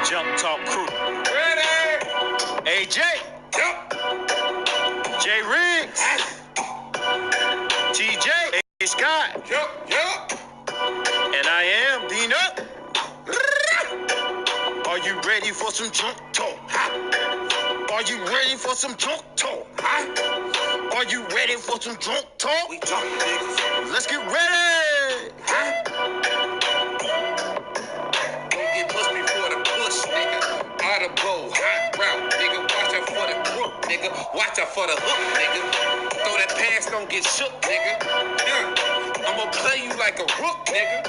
Jump Talk crew. Ready? AJ. Yep. J Riggs. TJ. A Scott. Yep. And I am Dina. Are you ready for some junk talk? Are you ready for some junk talk? Are you ready for some junk talk? We junk niggas. Let's get ready. Don't get pushed before the push, nigga. Audible, hot route, nigga. Watch out for the crook, nigga. Watch out for the hook, nigga. Throw that pass, don't get shook, nigga. I'ma play you like a rook, nigga.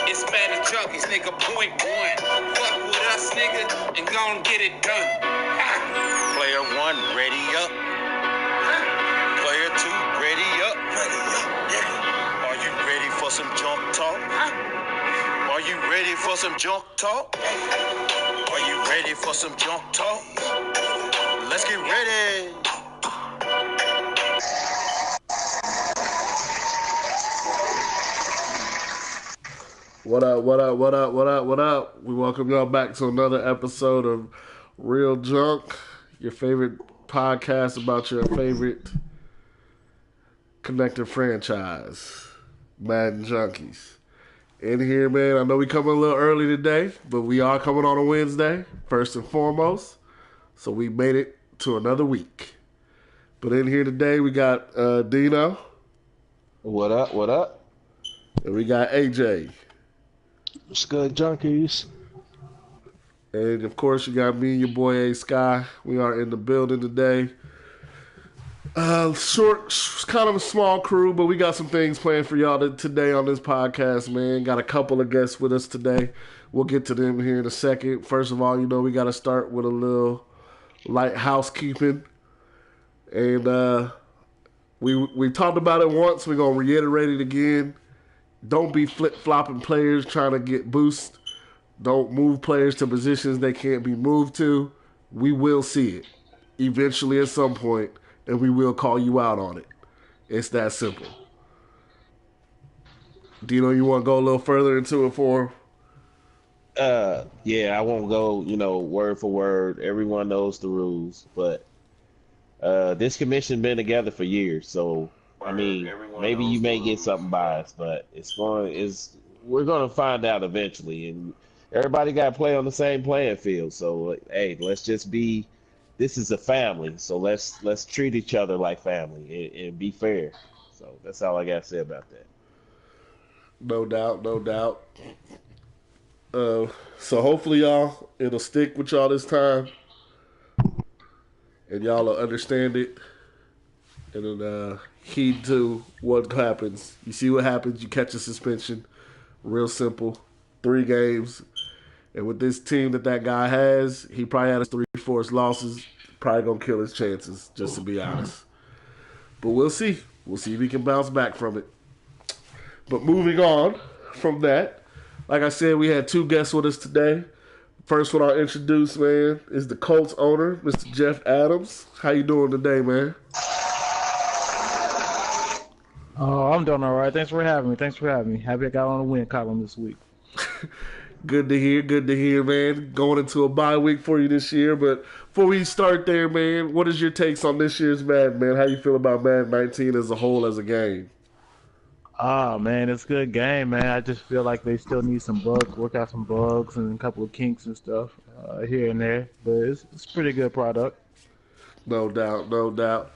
It's mad at junkies, nigga. Point one. Fuck with us, nigga, and gon' get it done. Player one, ready up. Player two, ready up. Ready up, nigga. Are you ready for some junk talk? Are you ready for some junk talk? Are you ready for some junk talk? Let's get ready. What up? We welcome y'all back to another episode of Real Junk, your favorite podcast about your favorite connected franchise, Madden Junkies. In here, man, I know we coming a little early today, but we are coming on a Wednesday, first and foremost. So we made it to another week. But in here today, we got Dino. What up? And we got AJ. What's good, junkies? And of course, you got me and your boy A Sky. We are in the building today. Kind of a small crew, but we got some things planned for y'all today on this podcast, man. Got a couple of guests with us today. We'll get to them here in a second. First of all, you know, we got to start with a little light housekeeping. And we talked about it once. We're going to reiterate it again. Don't be flip-flopping players trying to get boost. Don't move players to positions they can't be moved to. We will see it eventually at some point, and we will call you out on it. It's that simple. Dino, you want to go a little further into it for? Yeah, I won't go, word for word. Everyone knows the rules, but this commission been together for years, so I mean, maybe you may get something biased, but we're gonna find out eventually, and everybody got to play on the same playing field. So, hey, let's just be. This is a family, so let's treat each other like family and be fair. So that's all I got to say about that. No doubt. So hopefully y'all, it'll stick with y'all this time, and y'all will understand it, and then heed to what happens. You see what happens, you catch a suspension. Real simple. 3 games. And with this team that guy has, he probably had his 3 forced losses. Probably going to kill his chances, just to be honest. But we'll see. We'll see if he can bounce back from it. But moving on from that, like I said, we had 2 guests with us today. First one I'll introduce, man, is the Colts owner, Mr. Jeff Adams. How you doing today, man? Oh, I'm doing all right. Thanks for having me. Happy I got on the win column this week. Good to hear, man. Going into a bye week for you this year. But before we start there, man, what is your takes on this year's Madden, man? How you feel about Madden 19 as a whole as a game? Oh, man, it's a good game, man. I just feel like they still need some bugs, work out some bugs and a couple of kinks and stuff here and there. But it's a pretty good product. No doubt.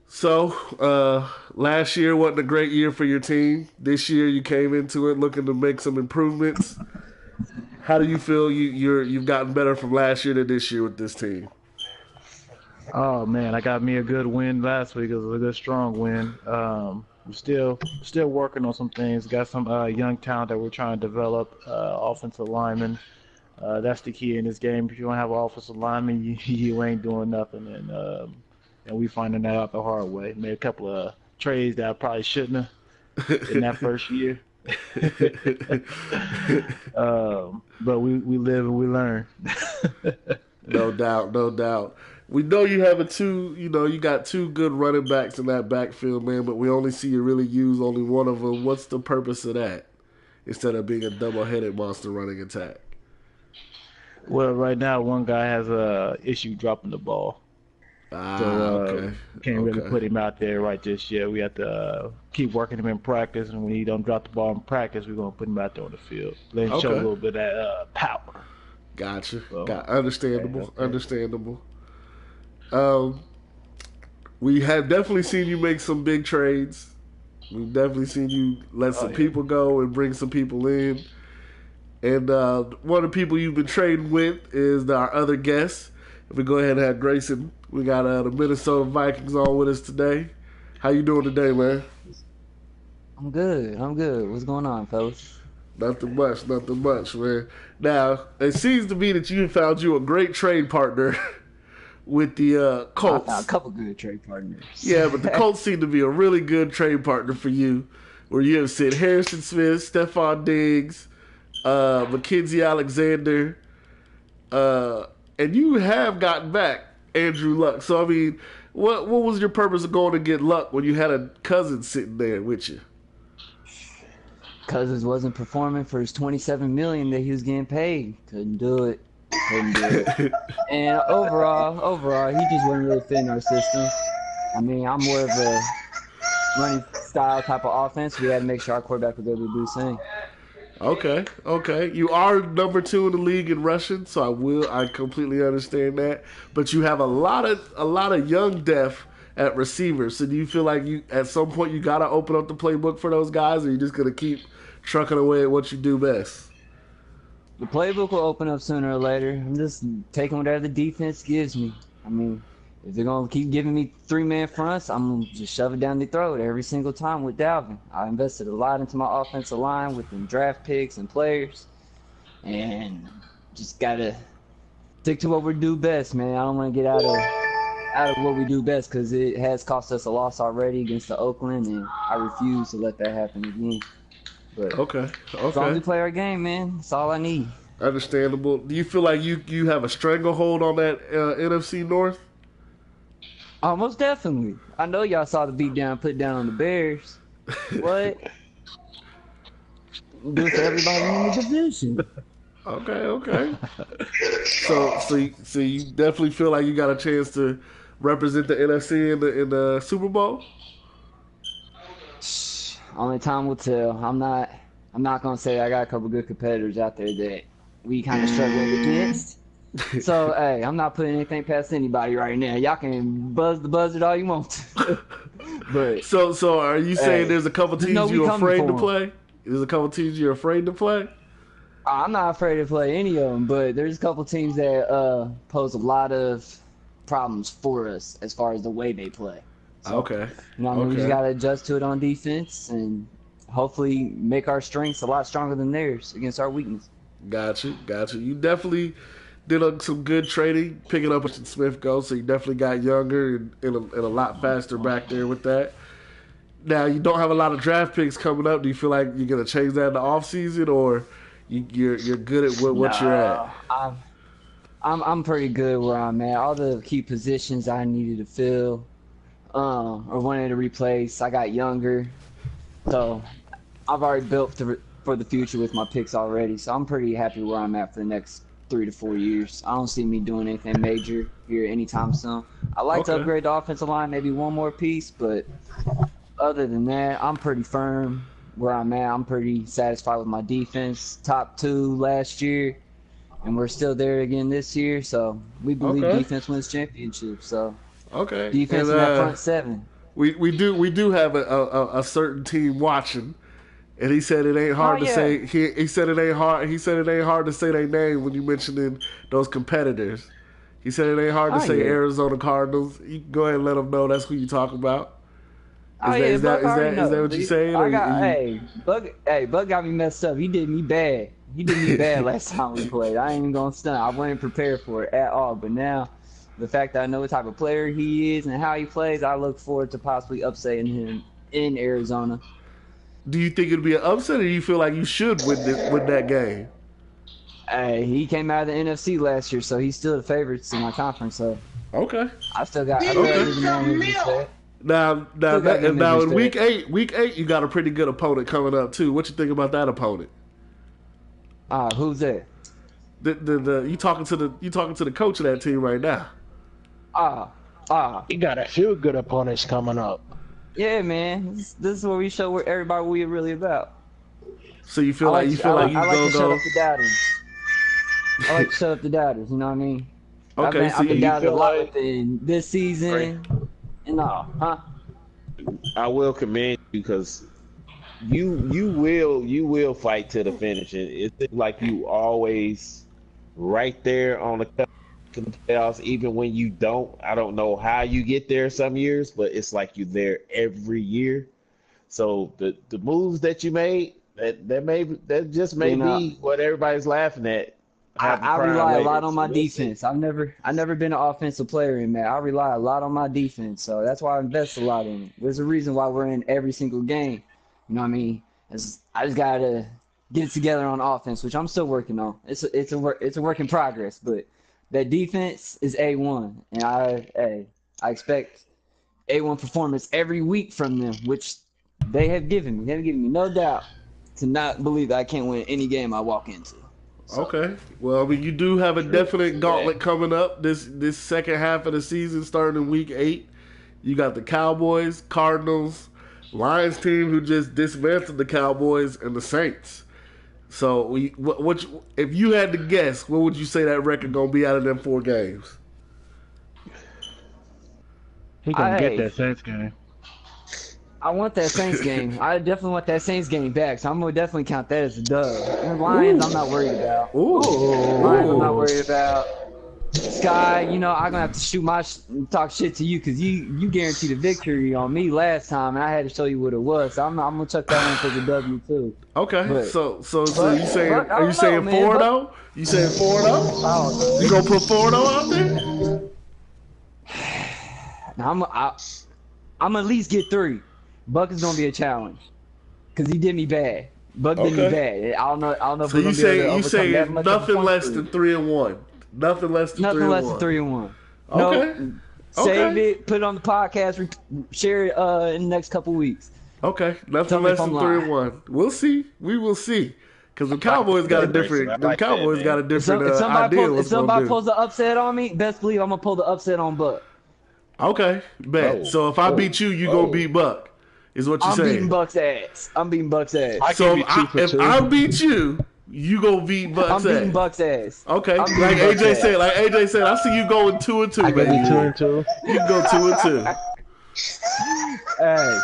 So, last year wasn't a great year for your team. This year you came into it looking to make some improvements. How do you feel you've gotten better from last year to this year with this team? Oh, man, I got me a good win last week. It was a good, strong win. We're still working on some things. Got some young talent that we're trying to develop, offensive linemen. That's the key in this game. If you don't have an offensive lineman, you ain't doing nothing. And we finding that out the hard way. Made a couple of trades that I probably shouldn't have in that first year. But we live and we learn. No doubt. We know you have you got 2 good running backs in that backfield, man, but we only see you really use only one of them. What's the purpose of that instead of being a double-headed monster running attack? Well, right now one guy has a issue dropping the ball, so Okay. can't really Okay. put him out there right just yet. We have to keep working him in practice, and when he don't drop the ball in practice, we're gonna put him out there on the field. Let him show a Okay. little bit of that power. Gotcha. So, Understandable. okay. Understandable. Um, we have definitely seen you make some big trades. We've definitely seen you let some yeah. people go and bring some people in. And one of the people you've been trading with is our other guest. If we go ahead and have Grayson, we got the Minnesota Vikings on with us today. How you doing today, man? I'm good. I'm good. What's going on, fellas? Nothing much, man. Now, it seems to me that you found you a great trade partner with the I Colts. found a couple good trade partners. Yeah, but the Colts seem to be a really good trade partner for you, where you have sent Harrison Smith, Stephon Diggs, Mackenzie Alexander, and you have gotten back Andrew Luck. So, I mean, what was your purpose of going to get Luck when you had a cousin sitting there with you? Cousins wasn't performing for his $27 million that he was getting paid. Couldn't do it. And overall, he just wasn't really fitting our system. I mean, I'm more of a running style type of offense. We had to make sure our quarterback was able to do the same. Okay. You are number 2 in the league in rushing, so I completely understand that. But you have a lot of young depth at receivers. So do you feel like you at some point you gotta open up the playbook for those guys, or you just gonna keep trucking away at what you do best? The playbook will open up sooner or later. I'm just taking whatever the defense gives me. I mean, if they're going to keep giving me 3-man fronts, I'm going to just shove it down their throat every single time with Dalvin. I invested a lot into my offensive line with them draft picks and players. And just got to stick to what we do best, man. I don't want to get out of what we do best because it has cost us a loss already against the Oakland, and I refuse to let that happen again. But Okay. as long as we play our game, man, that's all I need. Understandable. Do you feel like you have a stranglehold on that NFC North? Oh, most definitely. I know y'all saw the beat down put down on the Bears. What? Do it for everybody in the division. Okay. So you definitely feel like you got a chance to represent the NFC in the Super Bowl? Only time will tell. I'm not gonna say I got a couple good competitors out there that we kind of struggling against. So hey, I'm not putting anything past anybody right now. Y'all can buzz the buzzard all you want. But So are you saying Hey, there's a couple just know teams we you're coming afraid for to 'em. play? There's a couple teams you're afraid to play? I'm not afraid to play any of them. But there's a couple teams that pose a lot of problems for us as far as the way they play. So, Okay. You know what I mean? We Okay. just got to adjust to it on defense and hopefully make our strengths a lot stronger than theirs against our weakness. Got you. You definitely did some good trading, picking up Christian Smith go, so you definitely got younger and a lot faster back there with that. Now, you don't have a lot of draft picks coming up. Do you feel like you're going to change that in the offseason, or you're good at what you're at? I'm pretty good where I'm at. All the key positions I needed to fill or wanted to replace, I got younger. So I've already built for the future with my picks already. So I'm pretty happy where I'm at for the next 3 to 4 years. I don't see me doing anything major here anytime soon. I like to Okay. upgrade the offensive line, maybe one more piece, but other than that, I'm pretty firm where I'm at. I'm pretty satisfied with my defense. Top 2 last year, and we're still there again this year. So we believe Okay. defense wins championships. So Okay. defense And, in that front 7. We do have a certain team watching, and he said it ain't hard Oh, to yeah. say. He said it ain't hard. He said it ain't hard to say their name when you mentioning those competitors. He said it ain't hard to Oh, say yeah. Arizona Cardinals. You can go ahead and let them know that's who you talk about. Oh yeah, is that Buck already is knows. that what you saying? I or got, Buck got me messed up. He did me bad. He did me bad last time we played. I ain't even gonna stunt. I wasn't prepared for it at all. But now, the fact that I know what type of player he is and how he plays, I look forward to possibly upsetting him in Arizona. Do you think it'd be an upset, or do you feel like you should win that game? Hey, he came out of the NFC last year, so he's still the favorites in my conference. So Okay. I still got to give him his respect. Now Still got him in in week respect. 8, you got a pretty good opponent coming up too. What you think about that opponent? Who's that? you talking to the coach of that team right now. You got a few good opponents coming up. Yeah, man. This is where we show where everybody what we're really about. So you feel like you I like to go shut up the doubters. I like to shut up the doubters. You know what I mean? Okay, I've been doubted a feel lot like- within this season and all, huh? I will commend you because you will fight to the finish, and it's like you always right there on the cusp of the playoffs, even when you don't. I don't know how you get there some years, but it's like you're there every year. So the moves that you made, that just may be what everybody's laughing at. I rely a lot on my defense. I've never been an offensive player in that. I rely a lot on my defense, so that's why I invest a lot in it. There's a reason why we're in every single game. You know what I mean? I just gotta get it together on offense, which I'm still working on. It's a work in progress, but that defense is A1, and I expect A1 performance every week from them, which they have given me. They've given me no doubt to not believe that I can't win any game I walk into. Okay. Well, I mean, you do have a definite gauntlet coming up this second half of the season, starting in week 8. You got the Cowboys, Cardinals, Lions team who just dismantled the Cowboys, and the Saints. So, if you had to guess, what would you say that record gonna be out of them 4 games? He gonna get that Saints game. I want that Saints game. I definitely want that Saints game back, so I'm going to definitely count that as a dub. And Lions, I'm not worried about. Lions, I'm not worried about. Sky, I'm going to have to talk shit to you because you guaranteed a victory on me last time, and I had to show you what it was. So I'm going to chuck that in for the W, too. Okay, but, so you saying, are you saying 4-0? You saying 4-0? You going to put 4-0 out there? Now, I'm at least get 3. Buck is gonna be a challenge, cause he did me bad. Buck did me bad. I don't know. If so you say nothing less than 3-1. Nothing less than 3-1. Okay. No, save it. Put it on the podcast. Share it in the next couple weeks. Okay. Nothing less than 3-1. We'll see. We will see. Cause the Cowboys got a different. The Cowboys got a different idea. If somebody pulls the upset on me, best believe I'm gonna pull the upset on Buck. Okay. Bet. So if I beat you, you gonna beat Buck. Is what you're saying. I'm beating Buck's ass. So if I beat you, you gonna beat Buck's ass. I'm beating Buck's ass. Okay. Like AJ said, I see you going 2-2. I can be 2-2. You can go 2-2. Hey,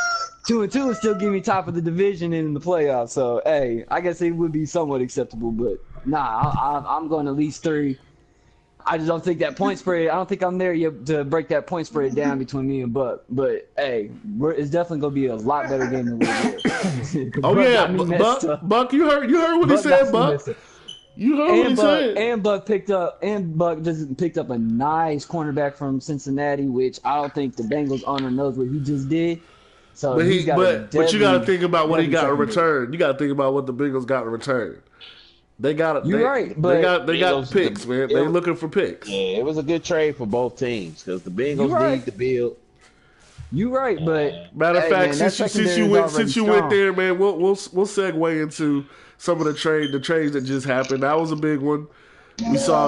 2-2 would still give me top of the division and in the playoffs. So hey, I guess it would be somewhat acceptable. But nah, I'm going at least 3. I just don't think that point spread. I don't think I'm there yet to break that point spread down between me and Buck. But hey, it's definitely gonna be a lot better game than what it was. Oh yeah, Buck, you heard what he said, Buck. You heard what he said. And Buck picked up a nice cornerback from Cincinnati, which I don't think the Bengals owner knows what he just did. So but you got to think about what he got in return. You got to think about what the Bengals got in return. They got it. You're right, but they got picks, man. They looking for picks. Yeah, it was a good trade for both teams because the Bengals need to build. You're right, but matter of fact, since you went there, man, we'll segue into some of the trades that just happened. That was a big one. We saw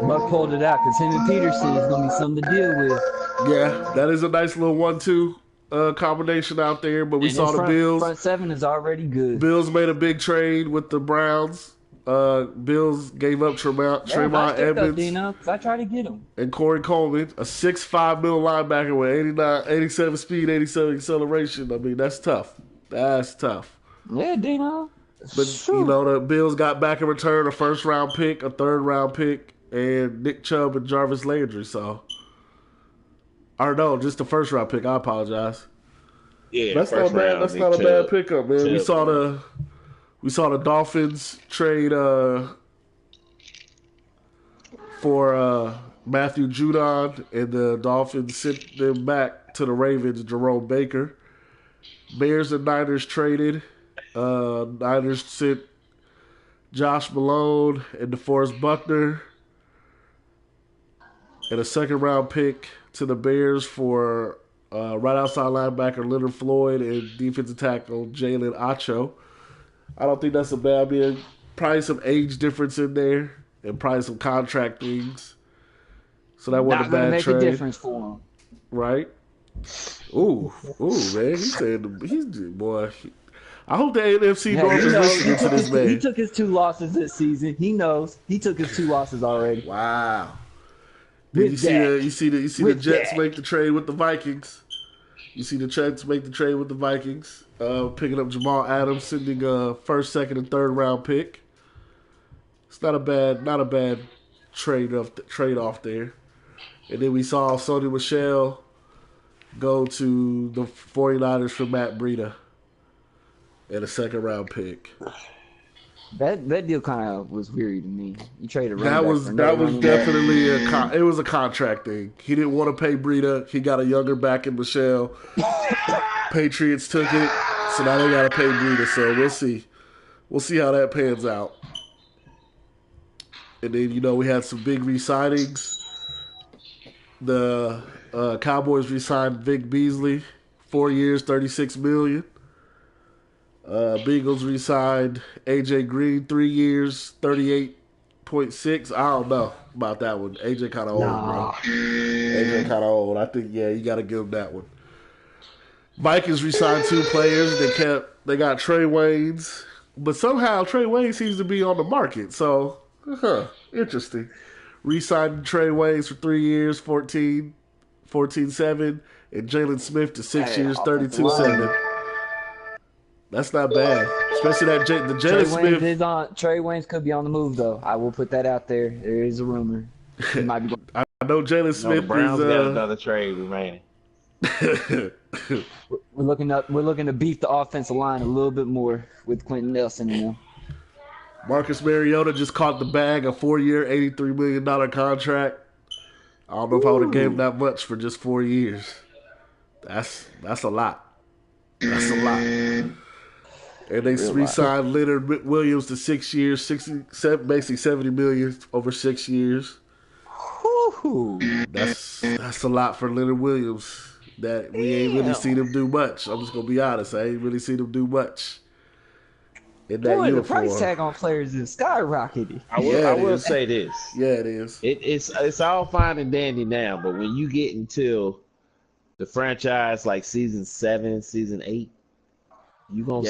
Buck pulled it out because him and Peterson is gonna be something to deal with. Yeah, that is a nice little 1-2. Combination out there, but we saw the Bills. Front 7 is already good. Bills made a big trade with the Browns. Bills gave up Tremont Edmonds. I tried to get him. And Corey Coleman, a 6'5" middle linebacker with 87 speed, 87 acceleration. I mean, that's tough. That's tough. Yeah, Dino. But, the Bills got back in return a first-round pick, a third-round pick, and Nick Chubb and Jarvis Landry, so... Or no, just the first round pick. I apologize. Yeah, that's not bad. That's not a bad pickup, man. We saw the Dolphins trade for Matthew Judon, and the Dolphins sent them back to the Ravens. Jerome Baker. Bears and Niners traded. Niners sent Josh Malone and DeForest Buckner, and a second round pick to the Bears for right outside linebacker Leonard Floyd and defensive tackle Jalen Acho. I don't think that's a bad idea. probably some age difference in there, and probably some contract things. So that wasn't Not gonna a bad make trade, a difference for him. right? Ooh, man, he said he's boy. I hope the NFC Yeah, North he is knows. listening to this He man. took his 2 losses this season. He knows. He took his 2 losses already. Wow. Did With you see the With Jets Dak. make the trade with the Vikings? You see the Jets make the trade with the Vikings, picking up Jamal Adams, sending a first, second, and third round pick. It's not a bad trade off there. And then we saw Sony Michel go to the 49ers for Matt Breida and a second round pick. That deal kind of was weird to me. You traded That was definitely it was a contract thing. He didn't want to pay Breida. He got a younger back in Michelle. Patriots took it, so now they got to pay Breida. So we'll see how that pans out. And then we had some big re-signings. The Cowboys re-signed Vic Beasley, 4 years, $36 million. Bengals re-signed AJ Green, 3 years, 38.6. I don't know about that one. AJ kind of old, bro. AJ kind of old. I think you got to give him that one. Vikings re-signed 2 players. They got Trey Waynes, but somehow Trey Waynes seems to be on the market. So, interesting. Re-signed Trey Waynes for 3 years, 14.7, and Jalen Smith to 6 years, 32.7. That's not bad, especially the Jalen Smith. Trey Waynes could be on the move though. I will put that out there. There is a rumor. He might be. I know Jalen Smith the Browns is. got another trade remaining. We're looking to beef the offensive line a little bit more with Quentin Nelson and them. Marcus Mariota just caught the bag, a 4-year, $83 million contract. I don't know if I would have gave him that much for just 4 years. That's a lot. That's a lot. And they re-signed Leonard Williams to 6 years, basically $70 million over 6 years. That's a lot for Leonard Williams. That we ain't really seen him do much. I'm just gonna be honest. I ain't really seen him do much in that uniform. The price tag on players is skyrocketing. I will say this. Yeah, it is. It's all fine and dandy now, but when you get into the franchise like season 7, season 8, you gonna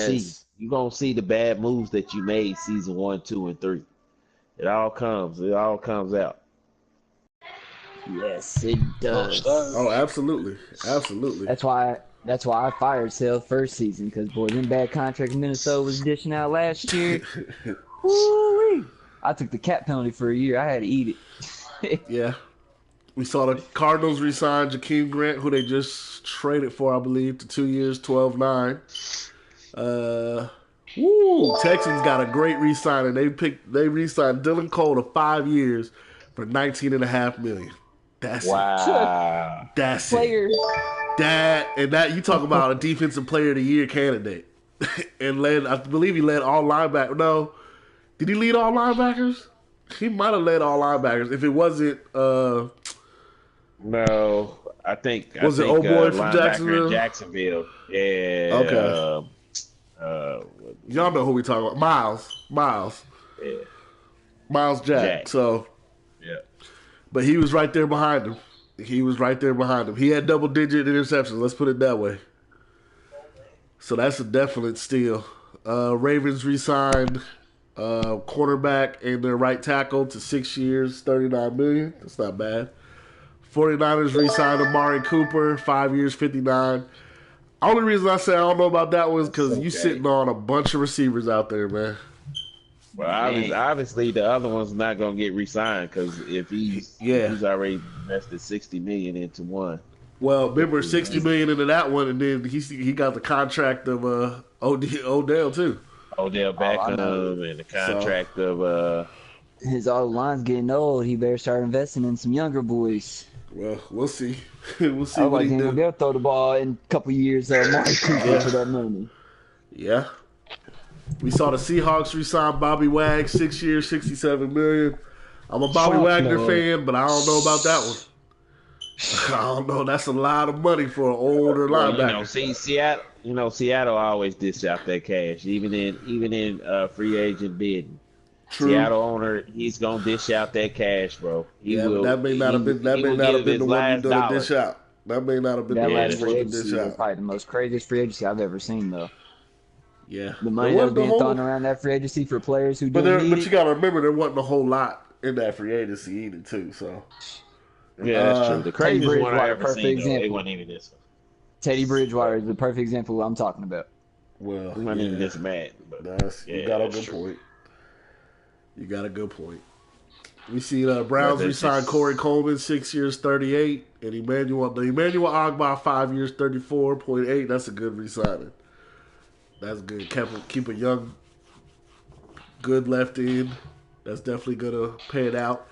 see the bad moves that you made season 1, 2, and 3. It all comes out. Yes, it does. Oh, absolutely. That's why I fired Sale first season because boy, them bad contracts Minnesota was dishing out last year. Woo-wee. I took the cap penalty for a year. I had to eat it. Yeah. We saw the Cardinals re-sign Jakeem Grant, who they just traded for, I believe, to 2 years, $12.9. Texans got a great re-signing. They re-signed Dylan Cole to 5 years for $19.5 million. That's wow. it. That's Player. it. That you talk about a defensive player of the year candidate. And I believe he led all linebackers. No. Did he lead all linebackers? He might have led all linebackers. If it wasn't no, I think old boy from linebacker Jacksonville? Yeah. Okay. Y'all know who we talking about. Miles. Yeah. Miles Jack. So yeah. But he was right there behind him. He had double-digit interceptions. Let's put it that way. So that's a definite steal. Ravens re-signed cornerback and their right tackle to 6 years, $39 million. That's not bad. 49ers re-signed Amari Cooper, 5 years, $59. Only reason I say I don't know about that one is because you sitting on a bunch of receivers out there, man. Well, obviously the other one's not gonna get re-signed because if he's already invested $60 million into one. Well, remember $60 million into that one, and then he got the contract of Odell too. Odell Beckham and the contract of his old line's getting old. He better start investing in some younger boys. Well, we'll see. We'll see what he do. They'll throw the ball in a couple years. Mark Cooper for that money. Yeah. We saw the Seahawks re-sign Bobby Wagner, 6 years, $67 million. I'm a Bobby Wagner fan, but I don't know about that one. I don't know. That's a lot of money for an older linebacker. Seattle always dish out that cash, even in free agent bidding. True. Seattle owner, he's gonna dish out that cash, bro. He Yeah, will. but that may not have been he will give the his one you last done dollar. dish out. That may not have been That the last one free you agency dish was out. probably the most craziest free agency I've ever seen, though. Yeah, The money There that was wasn't a being whole- thrown around that free agency for players who But didn't need but it. you gotta remember there wasn't a whole lot in that free agency either, too. So Yeah, that's true. The Teddy craziest one I Bridgewater, ever perfect seen, though, it example. wasn't even this one. Teddy Bridgewater is the perfect example of what I'm talking about. well, It wasn't even yeah, this bad. But you yeah, got a that's good true. point. You got a good point. We see the Browns Yeah, re-signed Corey Coleman, 6 years, 38, and Emmanuel Ogbah, 5 years, 34.8. That's a good re-signing. That's good. Keep a young, good left end. That's definitely gonna pay it out.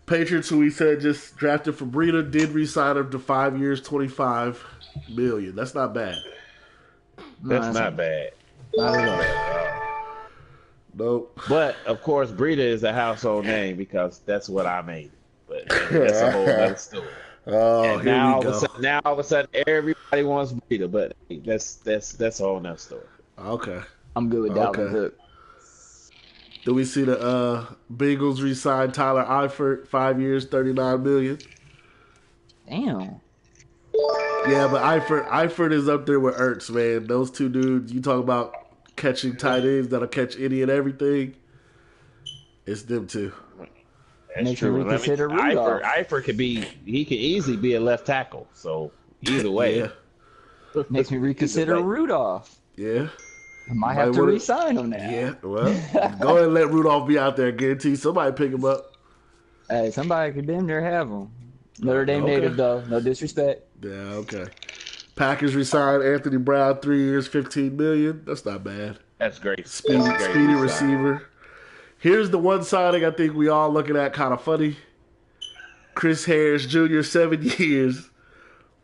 Patriots, who we said just drafted for Breida, did re-sign him to 5 years, $25 million. That's not bad. That's not bad. Not at all. Nope. But of course, Breida is a household name because that's what I made. But that's a whole other story. Oh, And here now we go. now all of a sudden, everybody wants Breida, but that's a whole nother story. Okay. I'm good with Dalvin Okay. Cook. Do we see the Bengals re-sign Tyler Eifert, 5 years, $39 million? Damn. Yeah, but Eifert is up there with Ertz, man. Those two dudes, you talk about catching tight ends that'll catch any and everything. It's them two. That's Makes me true. reconsider Rudolph. Eifert could easily be a left tackle. So either way, Yeah. Makes me reconsider Either way. Rudolph. Yeah. I might Might have to wanna- re-sign him now. Yeah. Well, go ahead and let Rudolph be out there. Guarantee somebody pick him up. Hey, somebody could damn near have him. Notre Dame Okay. native, though. No disrespect. Yeah, okay. Packers re-signed Anthony Brown, 3 years, $15 million. That's not bad. that's great. Speedy That's great design. receiver. Here's the one signing I think we all looking at kind of funny. Chris Harris Jr., 7 years,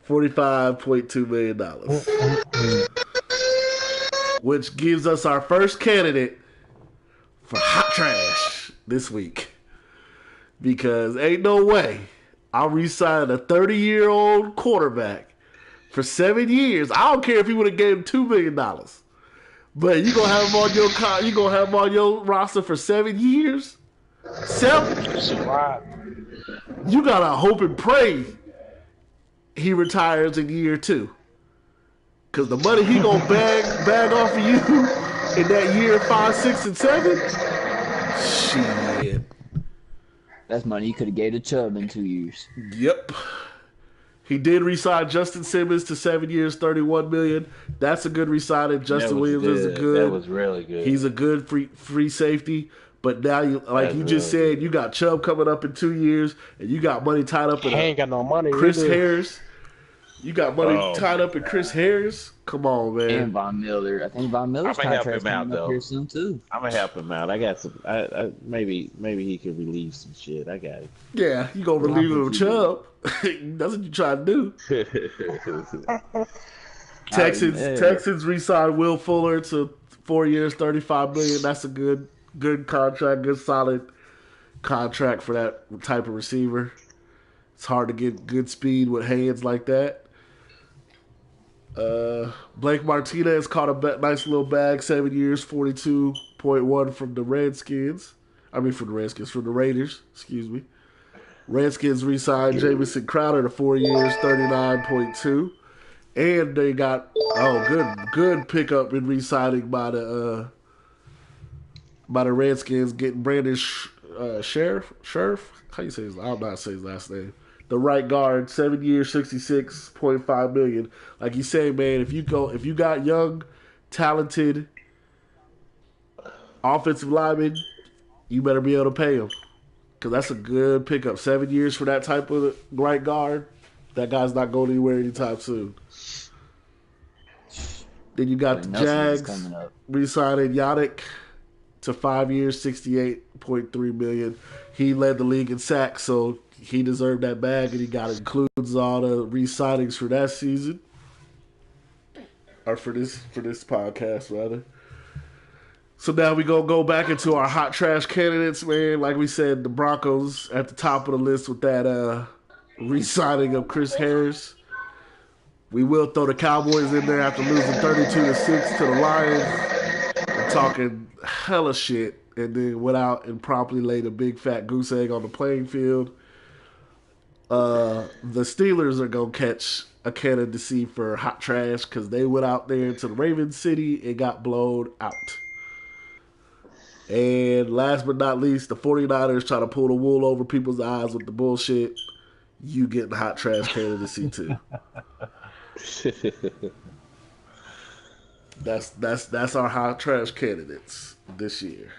$45.2 million. Which gives us our first candidate for hot trash this week. Because ain't no way I'll re-sign a 30-year-old quarterback for 7 years. I don't care if he would have gave him $2 million. But you gonna have him on your roster for 7 years? 7? Wow. You gotta hope and pray he retires in year 2. Cause the money he gonna bag off of you in that year 5, 6, and 7. Shit. That's money you could have gave to Chubb in 2 years. Yep. He did re-sign Justin Simmons to 7 years, $31 million. That's a good re-signing. Justin That was Williams is a good. good. That was really good. He's a good free safety. But now you That's you just really said, you got Chubb coming up in 2 years, and you got money tied up in He ain't got no money. Chris either. Harris. You got money Oh, tied up in Chris Harris. Come on, man. And Von Miller. I think Von Miller's I might help contract's him out, coming up though. here soon, too. I'm gonna help him out. I got some. Maybe he could relieve some shit. I got Yeah, you gonna relieve him of think you Chubb. That's what you try to do. it. Texans re-signed Will Fuller to 4 years, $35 million. That's a good contract, good solid contract for that type of receiver. It's hard to get good speed with hands like that. Blake Martinez caught a nice little bag, 7 years, 42.1 from the Redskins. From the Raiders, excuse me. Redskins re-signed Jamison Crowder to 4 years, 39.2. And they got good pickup in re-signing by the Redskins, getting Brandon Sheriff. How you say his? I'm not saying his last name. The right guard, 7 years, $66.5 million. Like you say, man, if you got young, talented offensive linemen, you better be able to pay them. Because that's a good pickup. 7 years for that type of right guard. That guy's not going anywhere anytime soon. Then you got the Nelson's Jags coming up. re-signing Yannick to 5 years, $68.3 million. He led the league in sacks, so he deserved that bag, and he got it. Includes all the re-signings for that season. Or for this podcast, rather. So now we gonna go back into our hot trash candidates, man. Like we said, the Broncos at the top of the list with that re-signing of Chris Harris. We will throw the Cowboys in there after losing 32-6 to the Lions. And talking hella shit and then went out and promptly laid a big fat goose egg on the playing field. The Steelers are going to catch a candidacy for hot trash because they went out there to the Ravens City and got blown out. And last but not least, the 49ers try to pull the wool over people's eyes with the bullshit. You getting hot trash candidacy too. That's our hot trash candidates this year.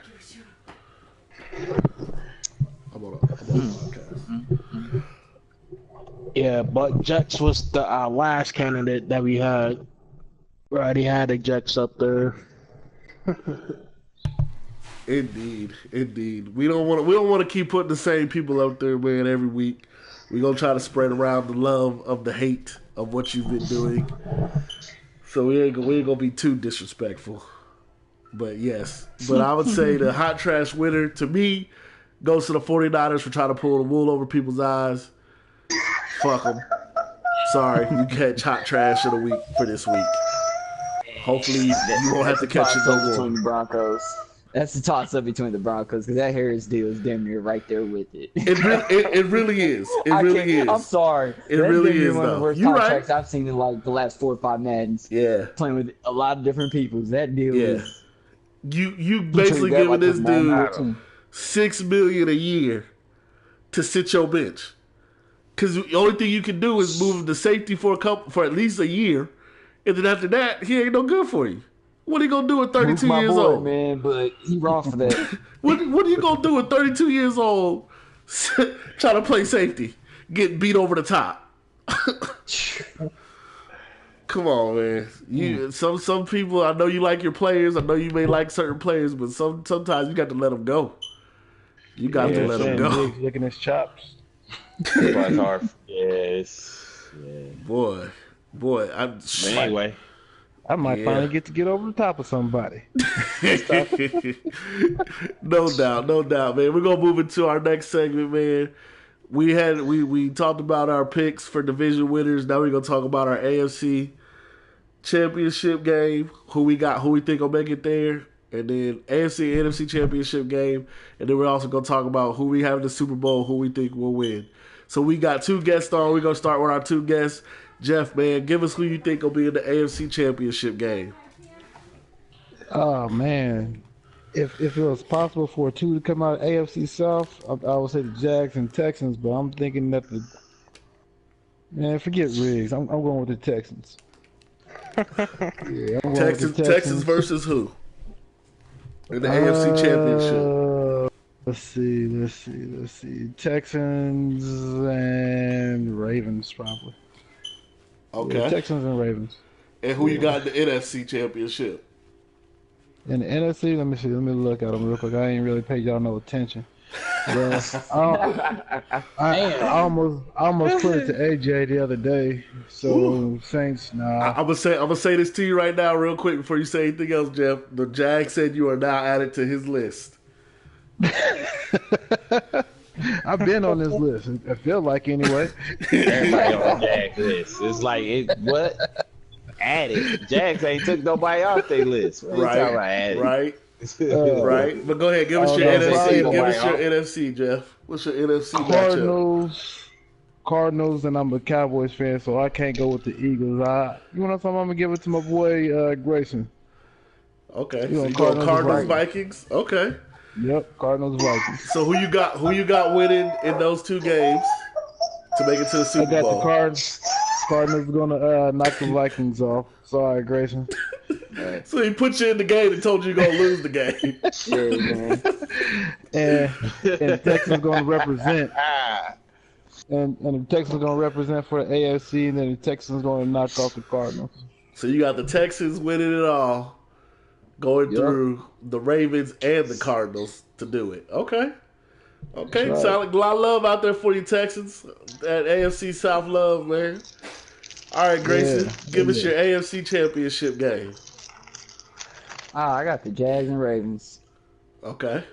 I'm on a podcast. Yeah, but Jets was the last candidate that we had. We already had the Jets up there. Indeed. We don't want to keep putting the same people up there, man, every week. We're gonna try to spread around the love of the hate of what you've been doing. So we ain't gonna be too disrespectful. But yes. But I would say the hot trash winner to me goes to the 49ers for trying to pull the wool over people's eyes. Fuck them. Sorry, you catch hot trash of the week for this week. Hopefully you won't have to catch it no more. Between the Broncos. That's the toss-up between the Broncos because that Harris deal is damn near right there with it. It really is. It really is. I'm sorry. It really is, one of the though. worst You're contracts right. I've seen in like the last 4 or 5 Maddens. Yeah. Playing with a lot of different people. That deal Yeah. is... You basically treat that giving like this a dude mountain. $6 million a year to sit your bench. Because the only thing you can do is move him to safety for at least a year, and then after that, he ain't no good for you. What are you gonna do at 32 my years boy, old? man, but he wrong for that. What are you gonna do at 32 years old? Trying to play safety, getting beat over the top. Come on, man. Some people. I know you like your players. I know you may like certain players, but sometimes you got to let them go. You got to let them go. Licking his chops. It's hard. Yes. Yeah. Boy. But anyway. I might finally get over the top of somebody. No doubt, man. We're gonna move into our next segment, man. We talked about our picks for division winners. Now we're gonna talk about our AFC championship game. Who we think will make it there, and then AFC and NFC championship game, and then we're also gonna talk about who we have in the Super Bowl, who we think will win. So we got 2 guests on. We're gonna start with our 2 guests. Jeff, man, give us who you think will be in the AFC championship game. Oh man, if it was possible for 2 to come out of AFC South, I would say the Jags and Texans. But I'm thinking that forget Riggs. I'm going with the Texans. Yeah, I'm going with the Texans versus who in the AFC championship? Let's see. Texans and Ravens probably. Okay. Yeah, Texans and Ravens. And who you got in the NFC championship? In the NFC, let me see. Let me look at them real quick. I ain't really paid y'all no attention. I almost put it to AJ the other day. So Saints, nah. I'm gonna say this to you right now, real quick, before you say anything else, Jeff. The Jags said you are now added to his list. I've been on this list. I feel like anyway. Everybody on the Jags list. It's like what? Added. Jags ain't took nobody off their list. What Right. you talking about added? Right. Right. But go ahead, give us your NFC. Give us your NFC, Jeff. What's your NFC matchup? Cardinals, and I'm a Cowboys fan, so I can't go with the Eagles. You want to I'm gonna give it to my boy Grayson. Okay. You So know, you go Cardinals, Vikings. Vikings. Okay. Yep, Cardinals, Vikings. So who you got winning in those 2 games to make it to the I Super got Bowl? the Cardinals gonna knock the Vikings off. Sorry, Grayson. So he put you in the game and told you you're gonna lose the game. And Texans gonna represent. And the Texans gonna represent for the AFC, and then the Texans gonna knock off the Cardinals. So you got the Texans winning it all, going through the Ravens and the Cardinals to do it. Okay. Right. Sound like a lot of love out there for you Texans. That AFC South love, man. All right, Grayson, give us your AFC championship game. I got the Jags and Ravens. Okay.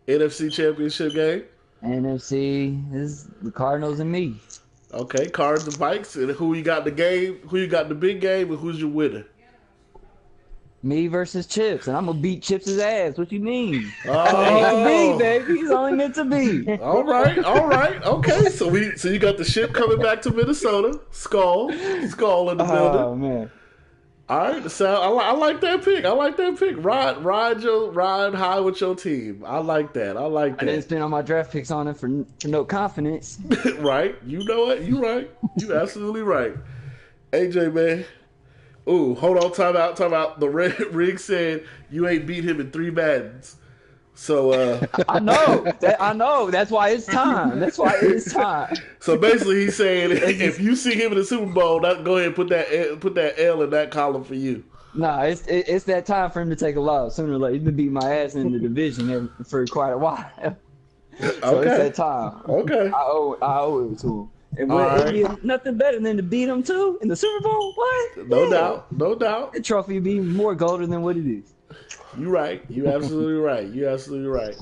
NFC championship game. NFC is the Cardinals and me. Okay, Cards and Vikes. And who you got in the game? Who you got in the big game, and who's your winner? Me versus Chips, and I'm gonna beat Chips' ass. What you mean? That's what he's meant to be, baby. He's only meant to be. All right. Okay, so you got the ship coming back to Minnesota. Skull in the building. Oh man. All right, so I like that pick. Ride high with your team. I like that. I didn't spend all my draft picks on it for no confidence. Right. You know what? You right. You absolutely right. AJ, man. Ooh, hold on. Time out. The Rig said you ain't beat him in 3 Maddens. So I know. That's why it's time. So basically, he's saying if you see him in the Super Bowl, go ahead and put that L in that column for you. Nah, it's that time for him to take a loss sooner or later. He's been beating my ass in the division for quite a while. So Okay. it's that time. Okay. I owe it to him. And All it'd right. be nothing better than to beat him too in the Super Bowl. What? No Yeah. doubt. The trophy would be more golden than what it is. You right. You absolutely right.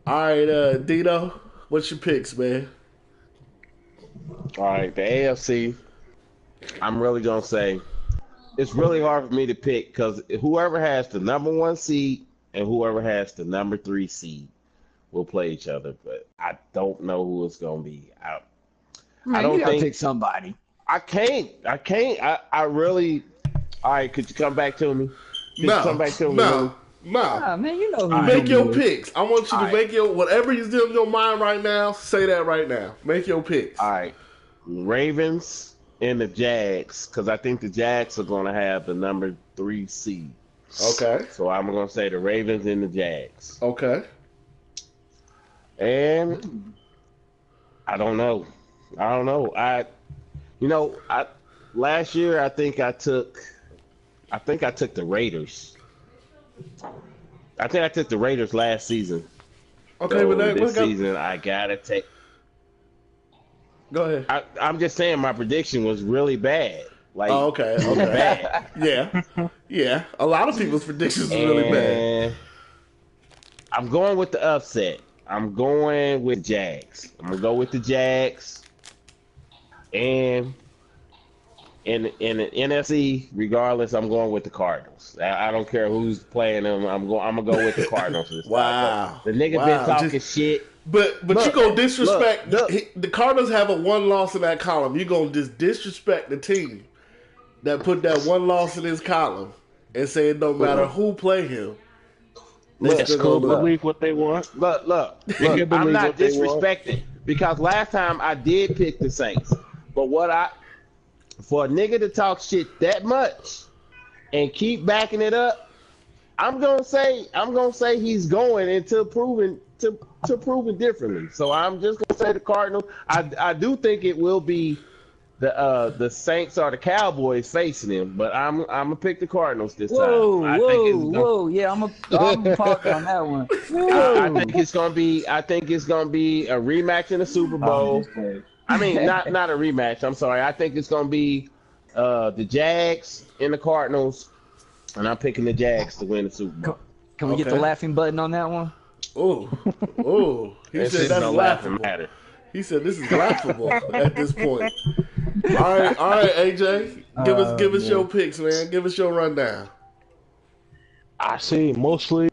All right, Dino, what's your picks, man? All right, the AFC. I'm really gonna say it's really hard for me to pick because whoever has the number 1 seed and whoever has the number 3 seed will play each other. But I don't know who it's gonna be. I don't you gotta think pick somebody. I can't. I really. All right, could you come back to me? Come back to me. No. Ah, man, you know who Make your is. picks. I want you to make your whatever is in your mind right now. Say that right now. Make your picks. All right, Ravens and the Jags, because I think the Jags are going to have the number 3 seed. Okay. So I'm going to say the Ravens and the Jags. Okay. And I don't know. Last year I think I took the Raiders. I think I took the Raiders last season. Okay, So but this season I gotta take. Go ahead. I'm just saying my prediction was really bad. Like, Okay. bad. Yeah. A lot of people's predictions are really bad. And I'm going with the upset. I'm going with Jags. I'm gonna go with the Jags. And in the NFC, regardless, I'm going with the Cardinals. I don't care who's playing them. I'm gonna go with the Cardinals this time. Wow. The nigga been talking shit. But Look, you gonna disrespect look. the Cardinals have a 1 loss in that column. You gonna just disrespect the team that put that 1 loss in his column and say it don't matter who play him. Look, still gonna lose. Believe what they want. Look, can I'm believe not what they want. disrespecting because last time I did pick the Saints. But for a nigga to talk shit that much and keep backing it up, I'm gonna say he's going into proving differently. So I'm just gonna say the Cardinals. I do think it will be the Saints or the Cowboys facing him, but I'm gonna pick the Cardinals this time. Whoa. Yeah, I'm a park on that one. I think it's gonna be a rematch in the Super Bowl. I mean, not a rematch. I'm sorry. I think it's gonna be the Jags and the Cardinals, and I'm picking the Jags to win the Super Bowl. Can we get the laughing button on that one? Oh. He This said is that's no laughable. laughing matter. He said this is laughable at this point. All right, AJ. Give us your picks, man. Give us your rundown. I see mostly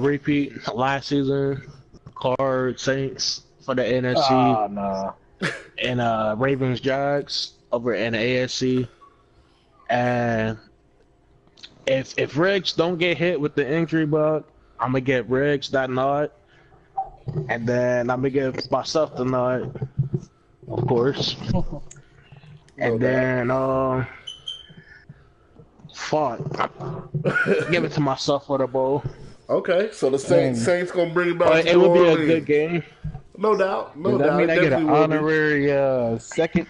repeat last season, Cards, Saints for the NFC, nah. and Ravens, Jags over in the AFC. And if Riggs don't get hit with the injury bug, I'm gonna get Riggs that nod, and then I'm gonna give myself the nod, of course. And then give it to myself for the bowl. Okay, so the Saints gonna bring it back. It would be a good game. No doubt. No Does that doubt. mean I get an Definitely will be. honorary second?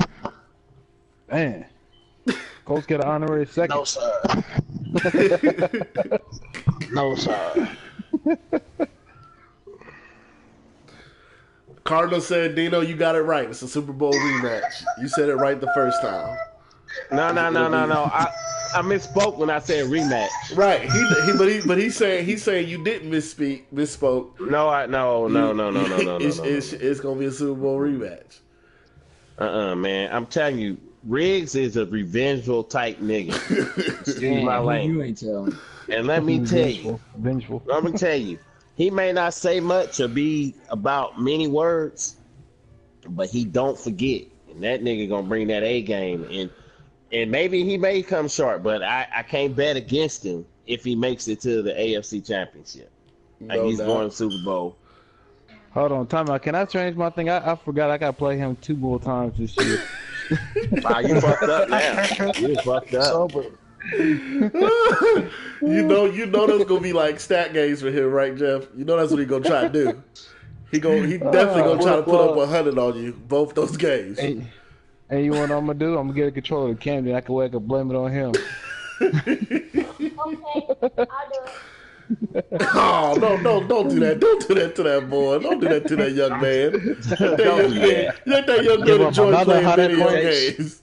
Man. Colts get an honorary second. No sir. No sir. Cardinals said, Dino, you got it right. It's a Super Bowl rematch. You said it right the first time. No. I misspoke when I said rematch. Right. But he's saying you didn't misspoke. No. It's gonna be a Super Bowl rematch. Man. I'm telling you, Riggs is a revengeful type nigga. Excuse my Damn, language. you ain't telling. And let me tell you, Vengeful. let me tell you, he may not say much or be about many words, but he don't forget. And that nigga gonna bring that A game. And maybe he may come short, but I can't bet against him if he makes it to the AFC Championship. Like No he's doubt. going to Super Bowl. Hold on, time out. Can I change my thing? I forgot I gotta play him 2 more times this year. Wow, you fucked up now. You fucked up. Sober. you know that's gonna be like stat games for him, right, Jeff? You know that's what he gonna try to do. He definitely gonna try to put up 100 on you both those games. And you know what I'm gonna do? I'm gonna get a control of the Camden. I can blame it on him. Okay, I'll do it. Oh no! Don't do that! Don't do that to that boy! Don't do that to that young man! Let that young Give man him enjoy another playing 100 video points. games.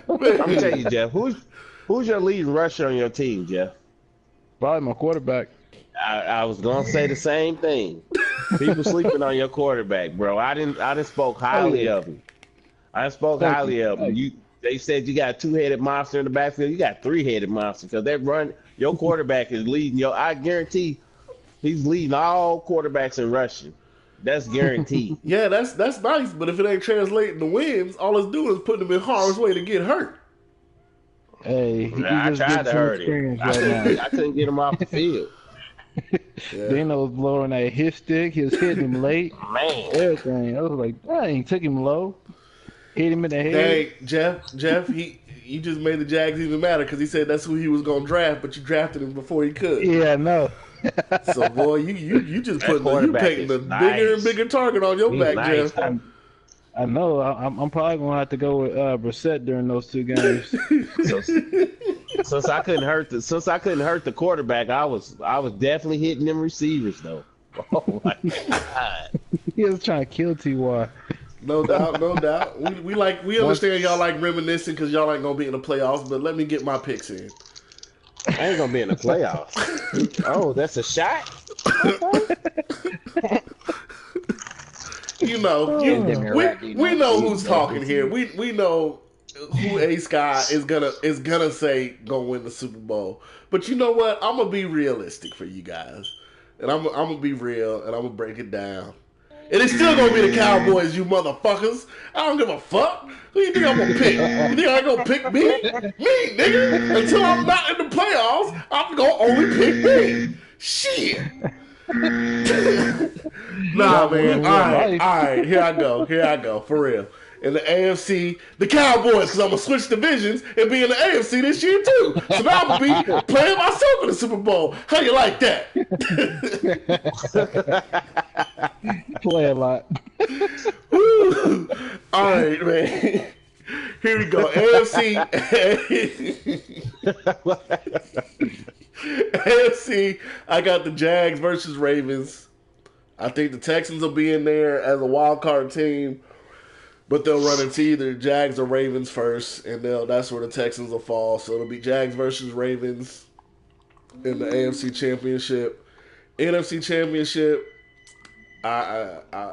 I'm gonna tell you, Jeff. Who's your lead rusher on your team, Jeff? Probably my quarterback. I was gonna say the same thing. People sleeping on your quarterback, bro. I didn't spoke highly of him. I spoke Thank highly you. of him. They said you got a 2-headed monster in the backfield. You got a 3-headed monster because they run. Your quarterback is leading. I guarantee he's leading all quarterbacks in rushing. That's guaranteed. Yeah, that's nice, but if it ain't translating to wins, all it's doing is putting him in harm's way to get hurt. Hey, he I just tried getting to some hurt him. experience right now. I couldn't get him off the field. Dano was blowing that hit stick. He was hitting him late. Man, Everything. I was like, dang, took him low. Hit him in the head. Hey, Jeff, you just made the Jags even matter because he said that's who he was gonna draft, but you drafted him before he could. Yeah, no. So boy, you just putting you quarterback painting is a bigger and nice. bigger target on your He's back, nice. Jeff. I know. I'm probably gonna have to go with Brissett during those 2 games. Since I couldn't hurt the quarterback, I was definitely hitting them receivers though. Oh my god! He was trying to kill Ty. No doubt, no doubt. We understand y'all like reminiscing because y'all ain't gonna be in the playoffs, but let me get my picks in. I ain't gonna be in the playoffs. Oh, that's a shot. You know, we know who's talking here. We know who A Sky is gonna say gonna win the Super Bowl. But you know what? I'm gonna be realistic for you guys, and I'm gonna be real, and I'm gonna break it down. And it's still gonna be the Cowboys, you motherfuckers. I don't give a fuck. Who you think I'm gonna pick? You think I'm gonna pick me? Me, nigga. Until I'm not in the playoffs, I'm gonna only pick me. Shit. Nah, man. All right. Here I go. For real. In the AFC, the Cowboys, because I'm going to switch divisions and be in the AFC this year, too. So now I'm going to be playing myself in the Super Bowl. How you like that? Play a lot. Woo. All right, man. Here we go. AFC, I got the Jags versus Ravens. I think the Texans will be in there as a wild card team, but they'll run into either Jags or Ravens first, and that's where the Texans will fall. So it'll be Jags versus Ravens in the AFC Championship. NFC Championship, I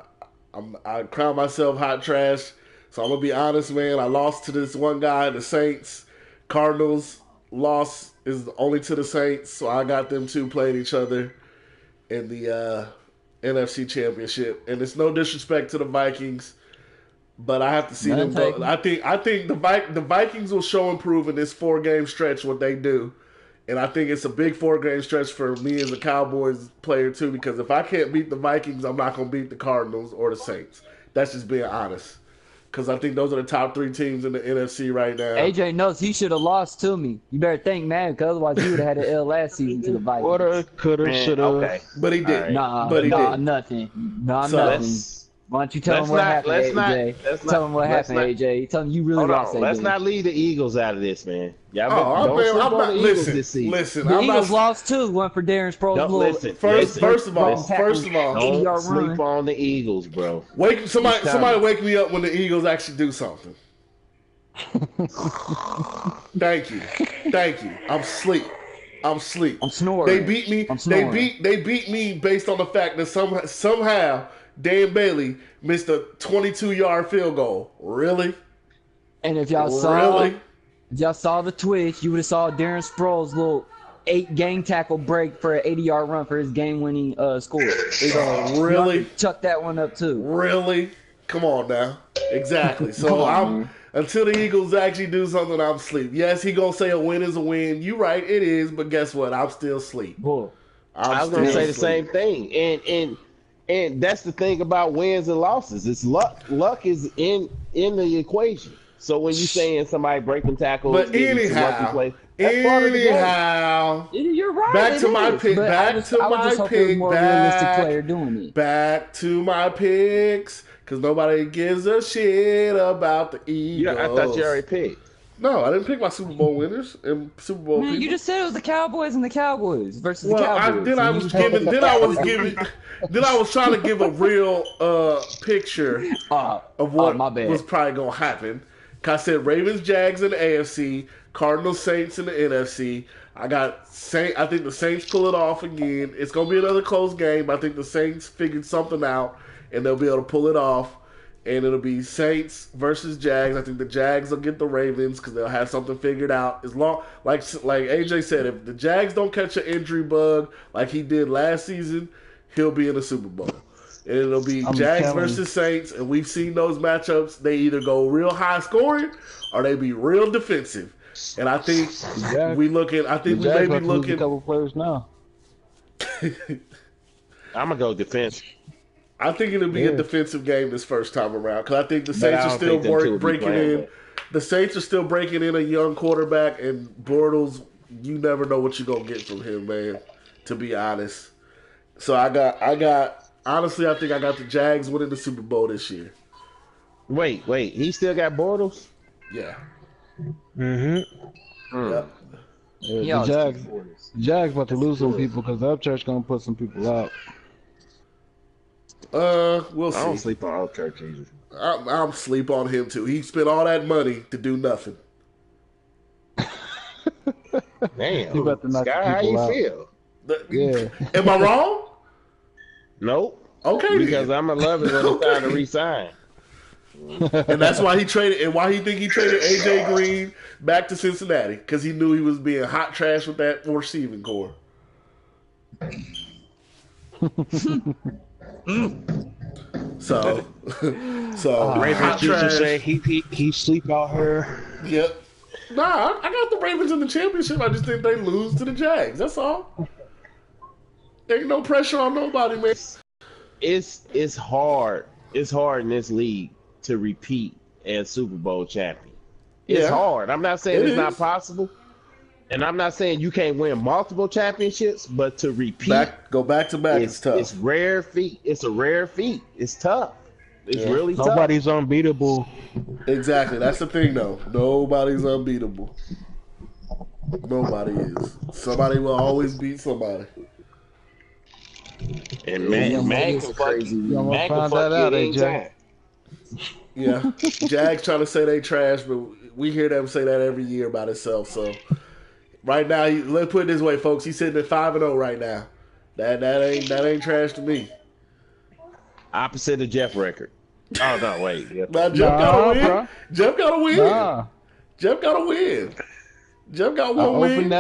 crown myself hot trash. So I'm gonna be honest, man. I lost to this one guy, the Saints. Cardinals loss is only to the Saints, so I got them two playing each other in the NFC Championship. And it's no disrespect to the Vikings, but I have to see them go. I think the Vikings will show and prove in this 4-game stretch what they do. And I think it's a big 4-game stretch for me as a Cowboys player too, because if I can't beat the Vikings, I'm not gonna beat the Cardinals or the Saints. That's just being honest. Because I think those are the top 3 teams in the NFC right now. AJ knows he should have lost to me. You better think, man, because otherwise he would have had an L last season to the Vikings. Woulda, coulda, shoulda. Okay. But he did. Right. Nothing. Nothing. Why don't you tell him what happened, AJ? Tell him what happened, AJ. Tell him you really lost, AJ. Let's not leave the Eagles out of this, man. Y'all I'm not. Listen. The Eagles lost too. One for Darren Sproles. First of all, don't sleep on the Eagles, bro. Somebody wake me up when the Eagles actually do something. Thank you. I'm asleep. I'm snoring. They beat me. They beat me based on the fact that somehow Dan Bailey missed a 22-yard field goal. Really? And if y'all saw the twitch, you would have saw Darren Sproles' little 8 gang tackle break for an 80-yard run for his game-winning score. Really? Chuck that one up too. Really? Come on now. Exactly. So until the Eagles actually do something, I'm asleep. Yes, he gonna say a win is a win. You right, it is. But guess what? I'm still asleep. Bull. I was gonna say the same thing, and that's the thing about wins and losses. It's luck. Luck is in the equation. So when you saying somebody breaking tackles, but anyhow, you're right. Back to my pick. Back to my picks. Because nobody gives a shit about the Eagles. Yeah, I thought you already picked. No, I didn't pick my Super Bowl winners and Super Bowl people. You just said it was the Cowboys and the Cowboys versus the Cowboys. Then I was trying to give a real picture of what was probably going to happen. I said Ravens, Jags in the AFC, Cardinals, Saints in the NFC. I think the Saints pull it off again. It's going to be another close game. I think the Saints figured something out, and they'll be able to pull it off. And it'll be Saints versus Jags. I think the Jags will get the Ravens because they'll have something figured out. As long, like AJ said, if the Jags don't catch an injury bug like he did last season, he'll be in the Super Bowl. And it'll be Jags versus Saints, and we've seen those matchups. They either go real high scoring or they be real defensive. And I think we may be looking. A couple players now. I'm gonna go defensive. I think it'll be a defensive game this first time around because I think the Saints are still breaking in. The Saints are still breaking in a young quarterback, and Bortles, you never know what you're gonna get from him, man. To be honest, so I got. Honestly, I think I got the Jags winning the Super Bowl this year. Wait, he still got Bortles? Yeah. Yep. Yeah, the Jags about to lose some people because the Upchurch gonna put some people out. We'll see. I don't sleep on Upchurch either. I'm sleep on him too. He spent all that money to do nothing. Damn. He about to knock Sky, how you out. feel? Yeah. Am I wrong? Nope. Okay. Because I'm gonna love it when it's time to resign. And that's why he traded, and why he think he traded AJ Green back to Cincinnati because he knew he was being hot trash with that receiving core. So Ravens just say he sleep out here. Yep. Nah, I got the Ravens in the championship. I just think they lose to the Jags. That's all. There ain't no pressure on nobody, man. It's hard. It's hard in this league to repeat as Super Bowl champion. It's hard. I'm not saying it's not possible. And I'm not saying you can't win multiple championships, but to repeat, go back to back, it's tough. It's rare feat. It's a rare feat. It's tough. It's really tough. Nobody's unbeatable. Exactly. That's the thing, though. Nobody's unbeatable. Nobody is. Somebody will always beat somebody. And man can crazy. Man can fuck you anytime. Yeah. Jags trying to say they trash, but we hear them say that every year about itself. So right now, let's put it this way, folks. He's sitting at 5-0 right now. That ain't trash to me. Opposite of Jeff record. Oh no, wait. Now Jeff gotta win. Bro. Jeff gotta win. Jeff gotta win. Jeff got one win.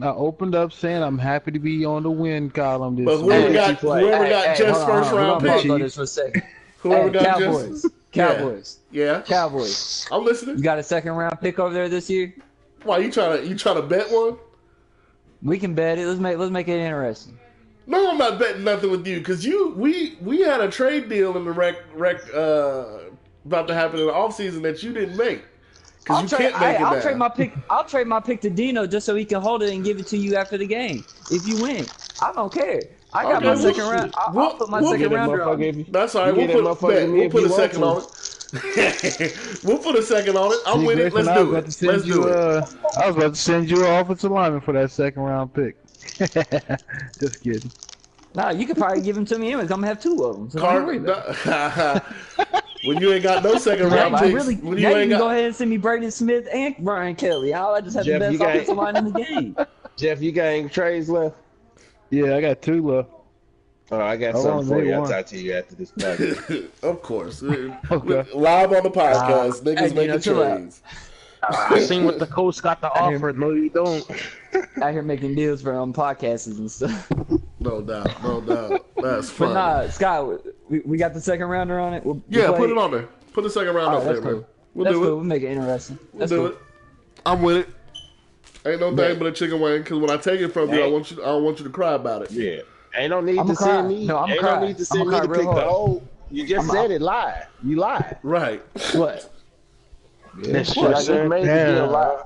I opened up saying I'm happy to be on the win column this week. But whoever got Jeff's first round pick. Whoever got Cowboys. Jeff's. Cowboys. Yeah. Cowboys. I'm listening. You got a second round pick over there this year? Why you trying to bet one? We can bet it. Let's make it interesting. No, I'm not betting nothing with you because we had a trade deal in the rec about to happen in the offseason that you didn't make. I'll trade my pick to Dino just so he can hold it and give it to you after the game. If you win, I don't care. I got my second round. I'll put my second rounder on. That's all right. We'll put a second on it. We'll put a second on it. I'm with it. Let's do it. I was about to send you an offensive lineman for that second round pick. Just kidding. Nah, you could probably give him to me anyways. I'm gonna have two of them. So when you ain't got no second round picks, you can go ahead and send me Braden Smith and Brian Kelly. I just have the best offensive line in the game. Jeff, you got any trades left? Yeah, I got two left. Oh, I got How long something for they you. I'll want? talk to you after this podcast. Of course. Okay. Live on the podcast. Niggas hey, making chill out. trades. I seen what the coach got to offer. No, you don't. Out here making deals for podcasts and stuff. No doubt. No doubt. That's But fun. nah, Scott, we got the second rounder on it. We'll Yeah, play put it on there. Put the second round All up right, there, that's man. cool. We'll That's do cool. it. We'll make it interesting. We'll That's do cool. it. I'm with it. Ain't no thing but a chicken wing, because when I take it from you, I don't want you to cry about it. Yeah. Ain't no need I'ma to send cry. me. No, I'ma ain't cry. no need to send I'ma me cry to real pick the hard. hole. You just said it live. You lied. Right. What? This What? I shit just made the deal live.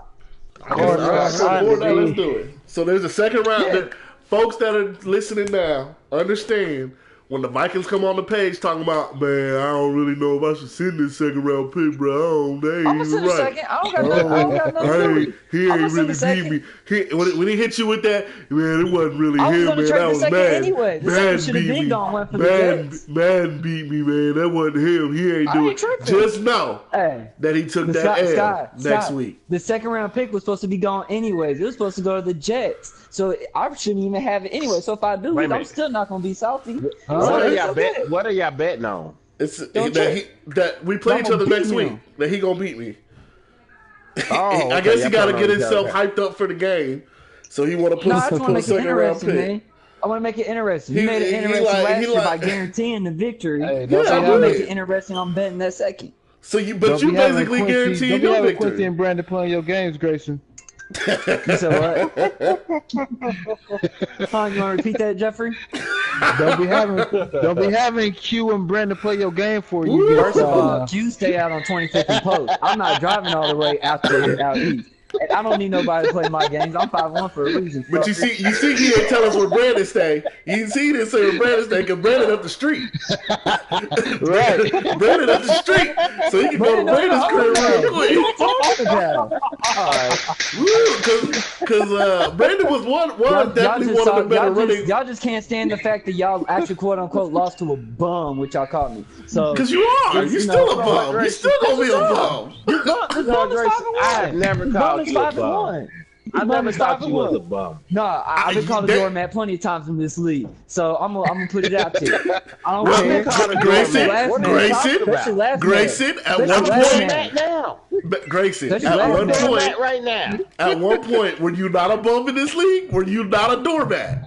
All right, so Right, before that, baby. let's do it. So there's a second round. That folks that are listening now understand when the Vikings come on the page talking about, man, I don't really know if I should send this second round pick, bro. They ain't I'm gonna even send a right. second. I don't got nothing to do with it. He I'ma ain't send a really second. beat me. When he hit you with that, man, it wasn't really I was him, gonna man. trade I the was second mad. anyway. The second should have been gone, went for the Jets. Man beat me, man. That wasn't him. He ain't I doing ain't tripping. Just know Hey, that he took the that L Scott, next Scott, week. the second round pick was supposed to be gone anyways. It was supposed to go to the Jets. So I shouldn't even have it anyway. So if I do, Wait a I'm minute. still not gonna be salty. What So are it's y'all okay. bet? What are y'all betting on? It's Don't that we play I'm each gonna other beat next him. week. That he gonna beat me. Oh, I okay, guess he y'all got to betting get on each himself other. hyped up for the game, so he want to put, No, I just put want to a make it second round interesting, pick. man. I want to make it interesting. He- You made it he interesting like- last he year by like- guaranteeing the victory. Hey, Yeah, so I I'm gonna make did. it interesting on betting that second. So you, but Don't you be having basically Quincy- guaranteed don't be your having Quincy victory. and Brandon playing your games, Grayson. You said what? Huh, you want to repeat that, Jeffrey? Don't be having Q and Brandon play your game for you. Woo! First of all, Q stay out on 25th and Post. I'm not driving all the way out east. And I don't need nobody to play my games. I'm 5'1" for a reason. But you see, he didn't tell us where Brandon stay. You see, he didn't say where Brandon stay because Brandon up the street. Right. Brandon up the street, so he can go to Brandon's crib real quick. talking about? All right. Because Brandon was one definitely one of the better running. Y'all just can't stand the fact that y'all actually quote unquote lost to a bum, which y'all called me. So Because you are, you still a bum. You still gonna be a bum. the bum is 5'1". I never The bum called is you a 5'1". bum. I The bum never is thought you was a 5'1". bum. No, I've been called a that- doormat plenty of times in this league, so I'm gonna put it out there. I don't Well, care. Grayson, Last man, Grayson, especially last man. Grayson, at Especially one last point, man. Now. Grayson, That's at your one last man. point, Right now. at one point, were you not a bum in this league? Were you not a doormat?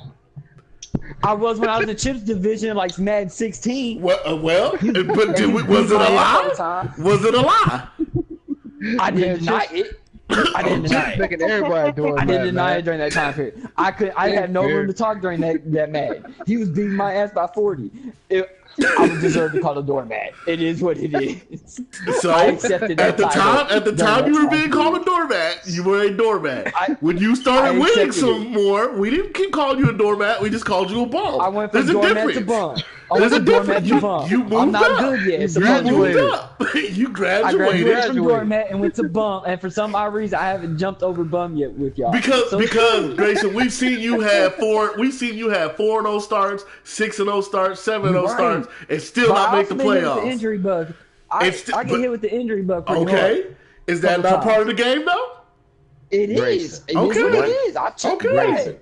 I was when I was in Chips division, like Madden 16. Well, but And you was beat it a my ass all lie? the time. Was it a lie? I didn't deny it. I didn't deny it. Making everybody doing I didn't that, deny man. it during that time period. I had no room to talk during that match. He was beating my ass by 40. I would deserve to call a doormat. It is what it is. So I accepted that at the title time you were during that being time called a doormat, you were a doormat. When you I started winning accepted some more, we didn't keep calling you a doormat. We just called you a bum. I went from There's a doormat to difference. bum. I There's went a from doormat difference. to bum. You moved I'm not up. good yet. You So You moved graduated. up. You I graduated. graduated from Graduated. doormat and went to bum, and for some odd reason, I haven't jumped over bum yet with y'all. Because So- Grayson, we've seen you have 4-0 starts, 6-0 starts, 7-0 Right. starts, and still But not I make also the been hit with playoffs. the injury bug. I It's- get but- hit with the injury bug pretty Okay, hard. is that Couple not part of times. the game though? It is. Grayson. It is Okay. what it is. I checked Okay. that.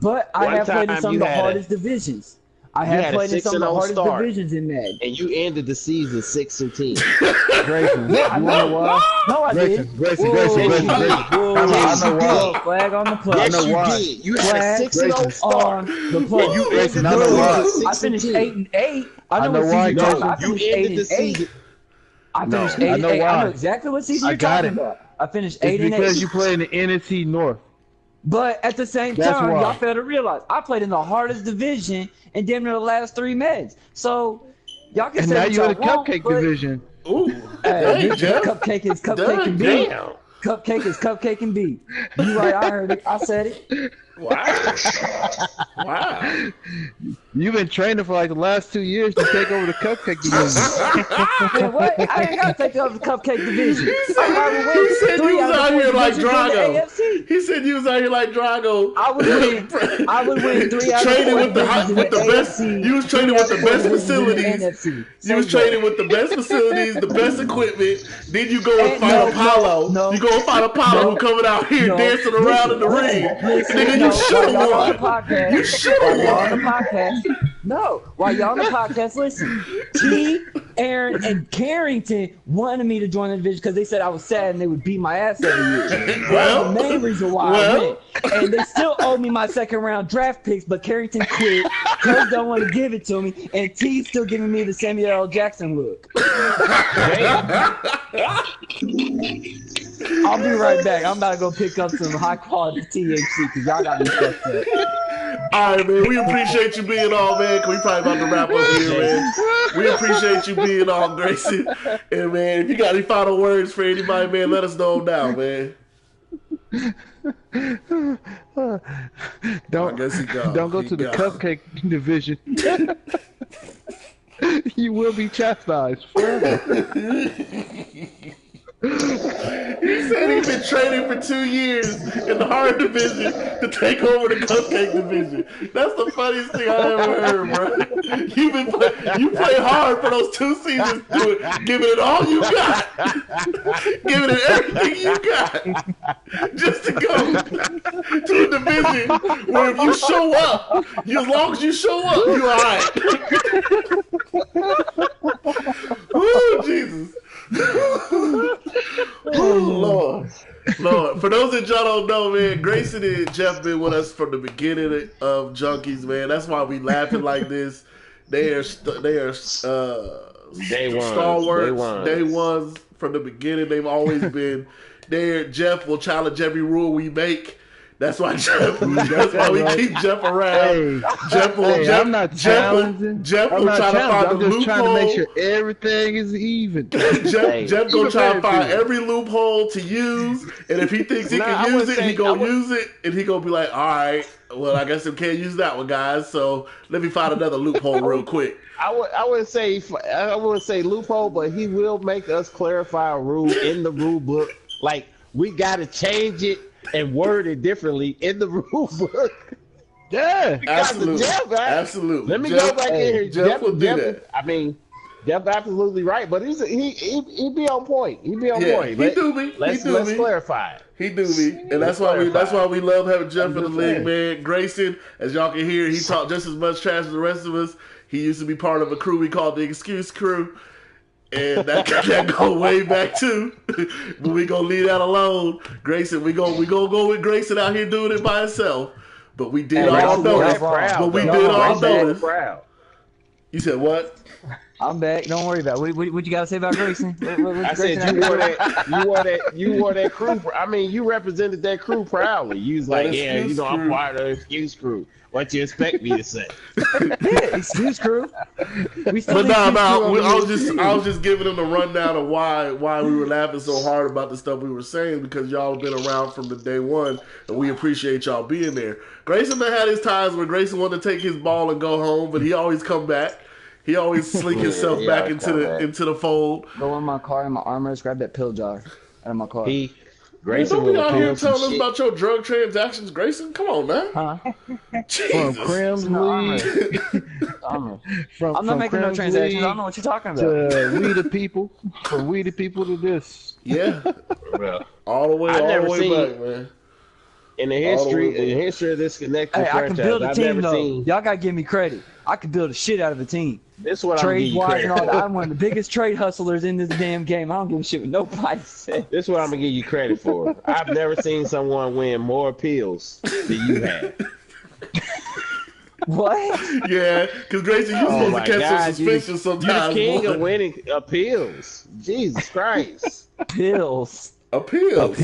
But I One have played in time some you of the had a- hardest divisions. I you have had a played in some of the 6-0 hardest start. divisions in Madden. And you ended the season 6-10. Grayson, I you know know why? No, I Grayson, did. Grayson, Whoa, Grayson, Grayson, whoa, Grayson. whoa, I know why. whoa, flag on the play. Yes, know you why. did. You had a Flag 6-0 Grayson. start. on the play. You Grayson, ended I the know season why. I finished 6-10. 8-8. I I know know what why, season you're talking Grayson. about. I You finished ended 8 the and 8. season. I finished No. 8 I and know 8. I why. know exactly what season I you're got talking it. about. I finished It's 8 and 8. because you play in the NFC North. But at the same That's time, why. y'all fail to realize I played in the hardest division in damn near the last 3 Meds. So y'all can And say now what you're in y'all the want, cupcake but, division. Ooh, Hey, dang, Jeff. cupcake is cupcake and beat. Damn. Cupcake is cupcake and beat. You right? I heard it. I said it. Wow. Wow. You've been training for like the last 2 years to take over the cupcake division. Man, what? I ain't got to take over the cupcake division. He I already win said you 3 was out of out the 4 here like divisions in the Drago. AFC. He said you was out here like Drago. I would win 3 out of Training 4 with the divisions in with the best. AFC, You was training 3 with out the of 4 best divisions in the facilities. NFC. You was Say what? training with the best facilities, the best equipment. Then you go and And fight no, Apollo. no, You go and fight Apollo no, who coming out here no. dancing around in the ring. Listen, Nigga, no, you should y'all on the have won. podcast. You should have Y'all on the won. podcast. No, while y'all on the podcast, listen. T, Aaron, and Carrington wanted me to join the division because they said I was sad and they would beat my ass every year. That's the main reason why I went. And they still owe me my second round draft picks, but Carrington quit. Coach don't want to give it to me, and T's still giving me the Samuel L. Jackson look. I'll be right back. I'm about to go pick up some high quality THC because y'all got me fucked up. All right, man. We appreciate you being on, man. We probably about to wrap up here, man. We appreciate you being on, Grayson. And, man, if you got any final words for anybody, man, let us know now, man. Don't go to the cupcake division. You will be chastised forever. He said he's been training for 2 years in the hard division to take over the cupcake division. That's the funniest thing I ever heard, bro. You play hard for those 2 seasons, giving it all you got, giving it everything you got, just to go to a division where if you show up, as long as you show up, you all right. Ooh, Jesus. Oh, Lord. For those that y'all don't know, man, Grayson and Jeff been with us from the beginning of Junkies, man. That's why we laughing like this. They are stalwarts. Day ones from the beginning. They've always been there. Jeff will challenge every rule we make. That's why we keep Jeff around. I'm not challenging. Jeff will try to find the loophole. I'm just trying to make sure everything is even. Jeff gonna try to find every loophole to use, and if he thinks he can use it, he gonna use it, and he gonna be like, all right, well, I guess I can't use that one, guys. So let me find another loophole real quick. I wouldn't say loophole, but he will make us clarify a rule in the rule book. Like, we gotta change it and word it differently in the rule book. Yeah, absolutely. Absolutely. Let me Jeff, go back in here. Jeff will do that. I mean, Jeff absolutely right, but he be on point. He be on point. Let's clarify it. He do me, and that's why we love having Jeff in the league, man. Grayson, as y'all can hear, he talked just as much trash as the rest of us. He used to be part of a crew we called the Excuse Crew. And that go way back too. But we gonna leave that alone. Grayson, we gonna go with Grayson out here doing it by himself. But we did all notice. You said what? I'm back. Don't worry about it. What you gotta say about Grayson? I said you wore that crew. I mean, you represented that crew proudly. You was like, I'm part of the Excuse Crew. What you expect me to say? Yeah, Excuse Crew. I was just giving them the rundown of why we were laughing so hard about the stuff we were saying, because y'all have been around from the day one, and we appreciate y'all being there. Grayson had his times where Grayson wanted to take his ball and go home, but he always come back. He always slink himself back into the fold. Go in my car in my armrest, grab that pill jar out of my car. Grayson, don't be out here telling us about your drug transactions, Grayson. Come on, man. Huh? From Crimsley. I'm not making no transactions. I don't know what you're talking about. To We the People. From We the People to this. Yeah. all the way back, man. In the history of this connected franchise, I can build a team, though. Y'all got to give me credit. I can build a shit out of a team. This is what I'm giving you credit for. I'm one of the biggest trade hustlers in this damn game. I don't give a shit what nobody says. This is what I'm going to give you credit for. I've never seen someone win more appeals than you have. What? Yeah, because Grayson, you're supposed to catch some suspicion sometimes. You're the king of winning appeals. Jesus Christ. Pills. Appeals.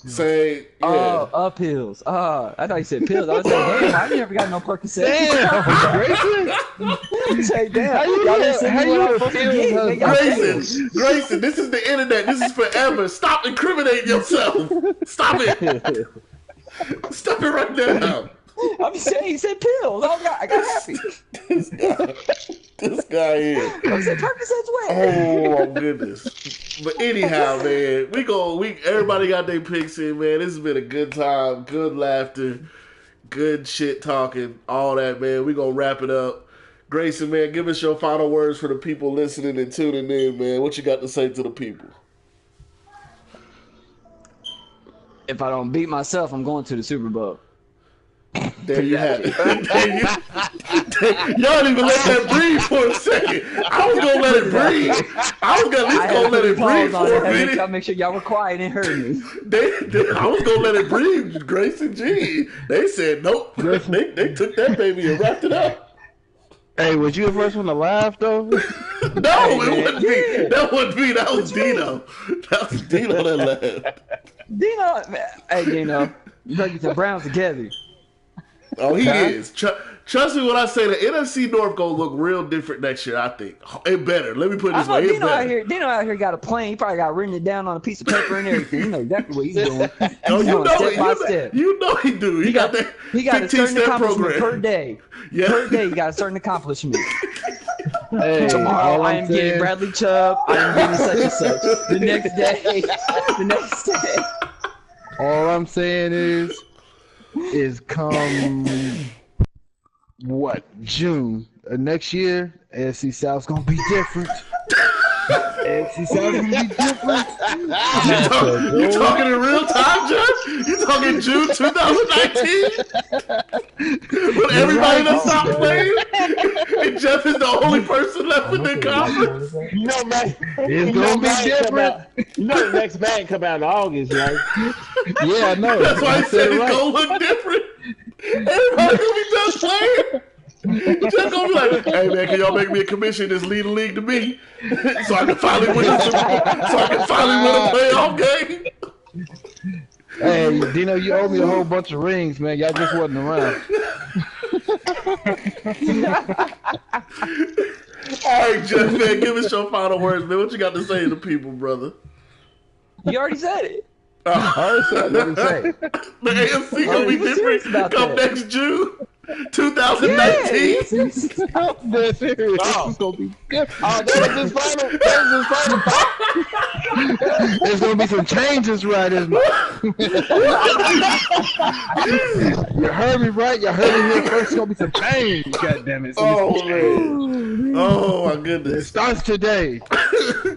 Say, yeah. Oh, uphills. I thought you said pills. I was like, damn, I never got no Percocet. Damn, Say, damn. Grayson, this is the internet. This is forever. Stop incriminating yourself. Stop it. Stop it right now. I'm just saying, he said pills. I got happy. This guy here. I said Percocet's wet. Oh my goodness. But anyhow, man, everybody got their picks in, man. This has been a good time, good laughter, good shit talking, all that, man. We gonna wrap it up. Grayson, man, give us your final words for the people listening and tuning in, man. What you got to say to the people? If I don't beat myself, I'm going to the Super Bowl. There you have it. Y'all didn't even let that breathe for a second. I was gonna let it breathe. I was gonna at least gonna let it breathe for a minute. Y'all make sure y'all were quiet and heard me. I was gonna let it breathe. Grace and G, they said nope. They took that baby and wrapped it up. Hey, was you the first one to laugh though? No, it wasn't me. That wasn't me. That was Dino. That was Dino that laughed. Dino, hey Dino, you gotta get the Browns together. Oh, he is. Trust me when I say the NFC North gonna look real different next year. I think it better. Let me put it this way. Dino out here got a plan. He probably got written it down on a piece of paper and everything. You know exactly what he's doing. Oh, you know step by step. You know he do. He got that. He got a certain accomplishment per day. Yeah. Per day, he got a certain accomplishment. Hey, Tomorrow I am getting Bradley Chubb. I am getting such and such. The next day. All I'm saying is come June next year, AFC South's gonna be different. AFC South's gonna be different. You talking in real time, Jeff? You talking June 2019? When everybody done stopped playing, and Jeff is the only person left in the conference. You know, man, It's gonna be different. You know, the next band come out in August, right? Yeah, I know. That's why I said it's gonna look different. Everybody's gonna be done playing. Just gonna be like, hey man, can y'all make me a commission that's lead the league to me, so I can finally win a playoff game. Hey, Dino, you owe me a whole bunch of rings, man. Y'all just wasn't around. All right, Jeff, man, give us your final words, man. What you got to say to the people, brother? You already said it. The AFC gonna be different come next June, 2019. That's serious. It's gonna be different. That's his final. There's gonna be some changes, right? You heard me right. You heard me here first. It's gonna be some change. God damn it! Oh man. Oh my goodness. It starts today.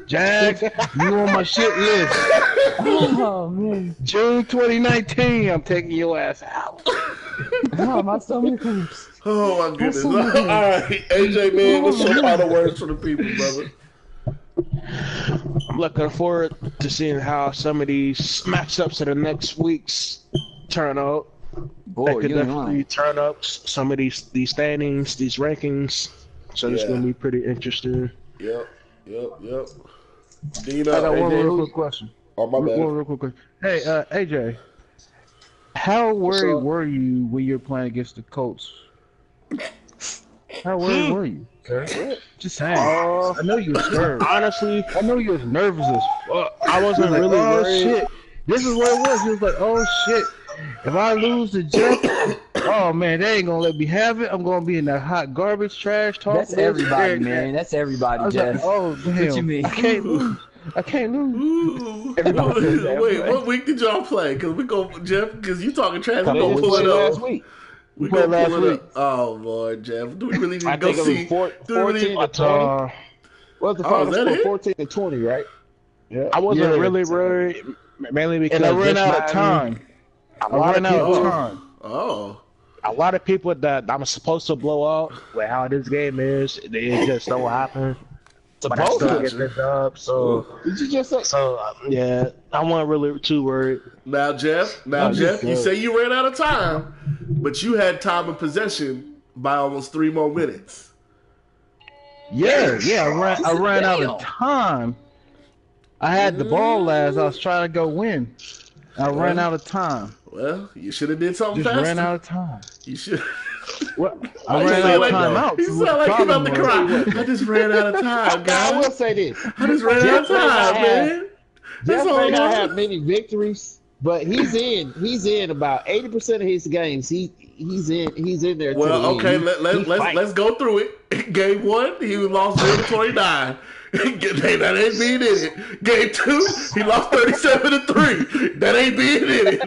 Jags, you on my shit list. Oh man. June 2019. I'm taking your ass out. Oh, my stomach hurts. Oh my goodness. All right, AJ, man, what's your final words for the people, brother? I'm looking forward to seeing how some of these matchups of the next weeks turn out. Boy, That could you ain't definitely lying. turn up some of these standings, these rankings. So it's Yeah. gonna be pretty interesting. Yep. I Dino, got one AJ, real quick question. oh my bad. One real quick question. Hey, AJ, how worried were you when you were playing against the Colts? How worried were you, sir? Just saying. I know you were scared. Honestly, I know you was nervous as fuck. I wasn't Like, really oh worried. shit. This is what it was. He was like, oh shit. If I lose to Jeff, oh man, they ain't gonna let me have it. I'm gonna be in that hot garbage trash talk. That's everybody, man. That's I everybody, was Jeff. like, oh damn. What you mean? I can't lose. Ooh. Everybody says that, Wait, right? what week did y'all play? Because we go, Jeff, because you talking trash, we They gonna just pull it played up. last week. We played gonna last pull it week. up. Oh Lord, Jeff, do we really need I to go think it see? was do we really 14 to 20. What's the Oh, final is that score? it? 14 to 20, right? Yeah. I wasn't Yeah. really worried, mainly because And I ran this out of Madden, time. A I lot ran of out of people, time. Oh, a lot of people that I'm supposed to blow out with how this game is, it just don't happen. But I still get this up, so Did you just say? yeah, I wasn't really too worried. now Jeff, you say you ran out of time, but you had time of possession by almost 3 more minutes. Yeah, I ran out of time. I had the ball last. I was trying to go win. I ran out of time. Well, you should have did something Just faster. ran out of time. You should. I ran out of time out. You sound like you about to cry. I just ran out of time, I will guys. say this. I just ran out of time, man. That's Jeff all may not I have many victories, but he's in about 80% of his games. He's in there. Well, to the okay, end. let's go through it. Game 1, he lost 0-29. That ain't being in it. Game 2, he lost 37-3. That ain't being in it.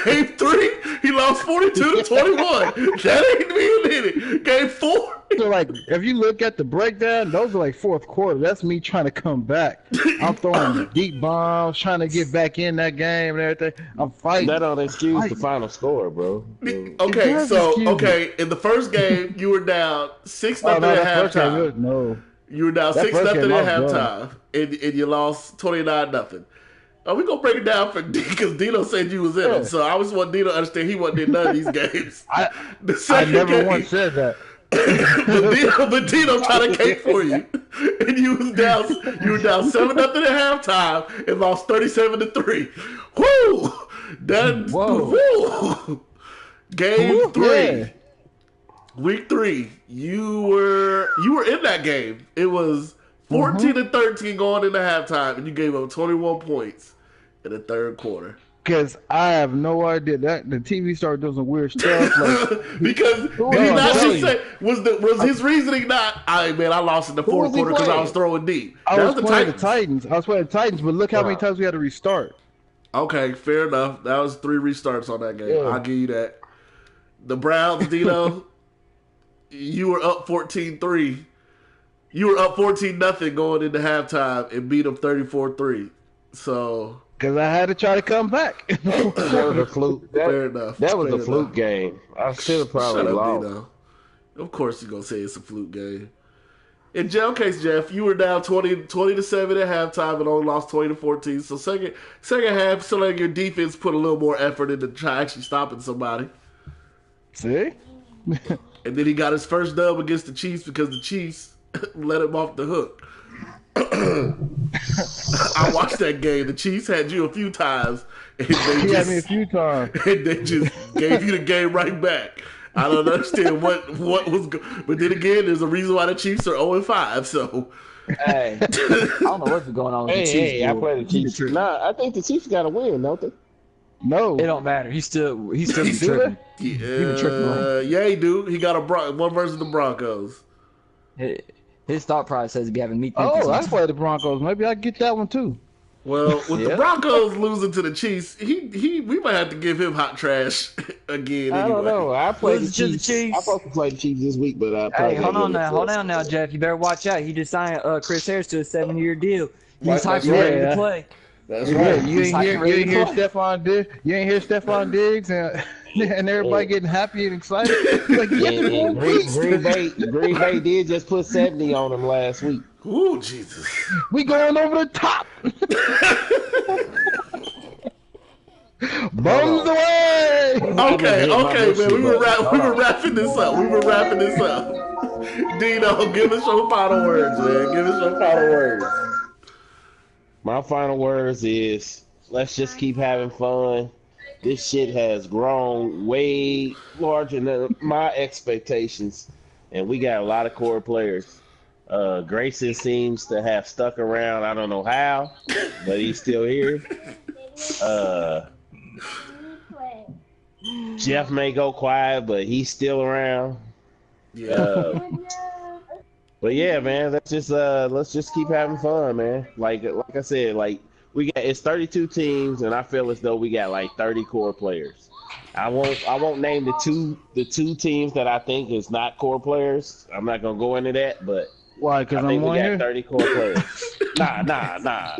Game 3, he lost 42-21. That ain't being in it. Game 4. So like, if you look at the breakdown, those are like fourth quarter. That's me trying to come back. I'm throwing deep bombs, trying to get back in that game and everything. I'm fighting. That don't excuse the final score, bro. Okay, in the first game, you were down 6-0 at halftime. No. You were down That 6-0 first game, at I was halftime, and you lost 29-0. We gonna break it down for D because Dino said you was in them, so I just want Dino to understand he wasn't in none of these games. I never once said that. but Dino tried to cake for you, and you were down 7-0 at halftime and lost 37-3. Woo! Woo! Game 3. Yeah. Week 3, you were in that game. It was 14-13 going into halftime, and you gave up 21 points in the third quarter. Because I have no idea that the TV started doing some weird stuff. Like, because did he not just say was his reasoning not? I lost in the fourth quarter because I was throwing deep. I was playing the Titans. But look how many times we had to restart. Okay, fair enough. That was 3 restarts on that game. Yeah. I'll give you that. The Browns, Dino, you were up 14-3. You were up 14-0 going into halftime and beat them 34-3. So. Because I had to try to come back. That was a fluke. Fair enough. That was a fluke game. I should have probably lost. Dino. Of course you're going to say it's a fluke game. In Jeff's case, Jeff, you were down 20-7 at halftime and only lost 20-14. So second half, so like your defense put a little more effort into actually stopping somebody. See? And then he got his first dub against the Chiefs because the Chiefs let him off the hook. I watched that game. The Chiefs had you a few times. And he had me a few times. And they just gave you the game right back. I don't understand what was but then again, there's a reason why the Chiefs are 0-5, so. Hey, I don't know what's going on with the Chiefs. Hey, I play the Chiefs. Nah, I think the Chiefs got to win, don't they? No. It don't matter. He's still tripping. Yeah, he do. He got one versus the Broncos. His thought process be having me think. Oh, I play the Broncos. Maybe I get that one too. Well, with the Broncos losing to the Chiefs, we might have to give him hot trash again. I don't know. I played the Chiefs. I'm supposed to play the Chiefs this week, but hold on now, Jeff. You better watch out. He just signed Chris Harris to a 7-year deal. He's ready to play. That's right. You ain't hear Stephon Diggs. You ain't hear Stephon Diggs and everybody getting happy and excited. Like, Green Bay did just put 70 on them last week. Ooh, Jesus. We going over the top. Bums away. Okay, man. We were wrapping this up. Dino, give us your final words, man. Give us your final words. My final words is let's just keep having fun. This shit has grown way larger than my expectations, and we got a lot of core players. Grayson seems to have stuck around. I don't know how, but he's still here. Jeff may go quiet, but he's still around. Yeah. But yeah, man, let's just keep having fun, man. Like I said, like it's 32 teams, and I feel as though we got like 30 core players. I won't name the two teams that I think is not core players. I'm not gonna go into that, but why? Because I think we got 30 core players. Nah. Shut up.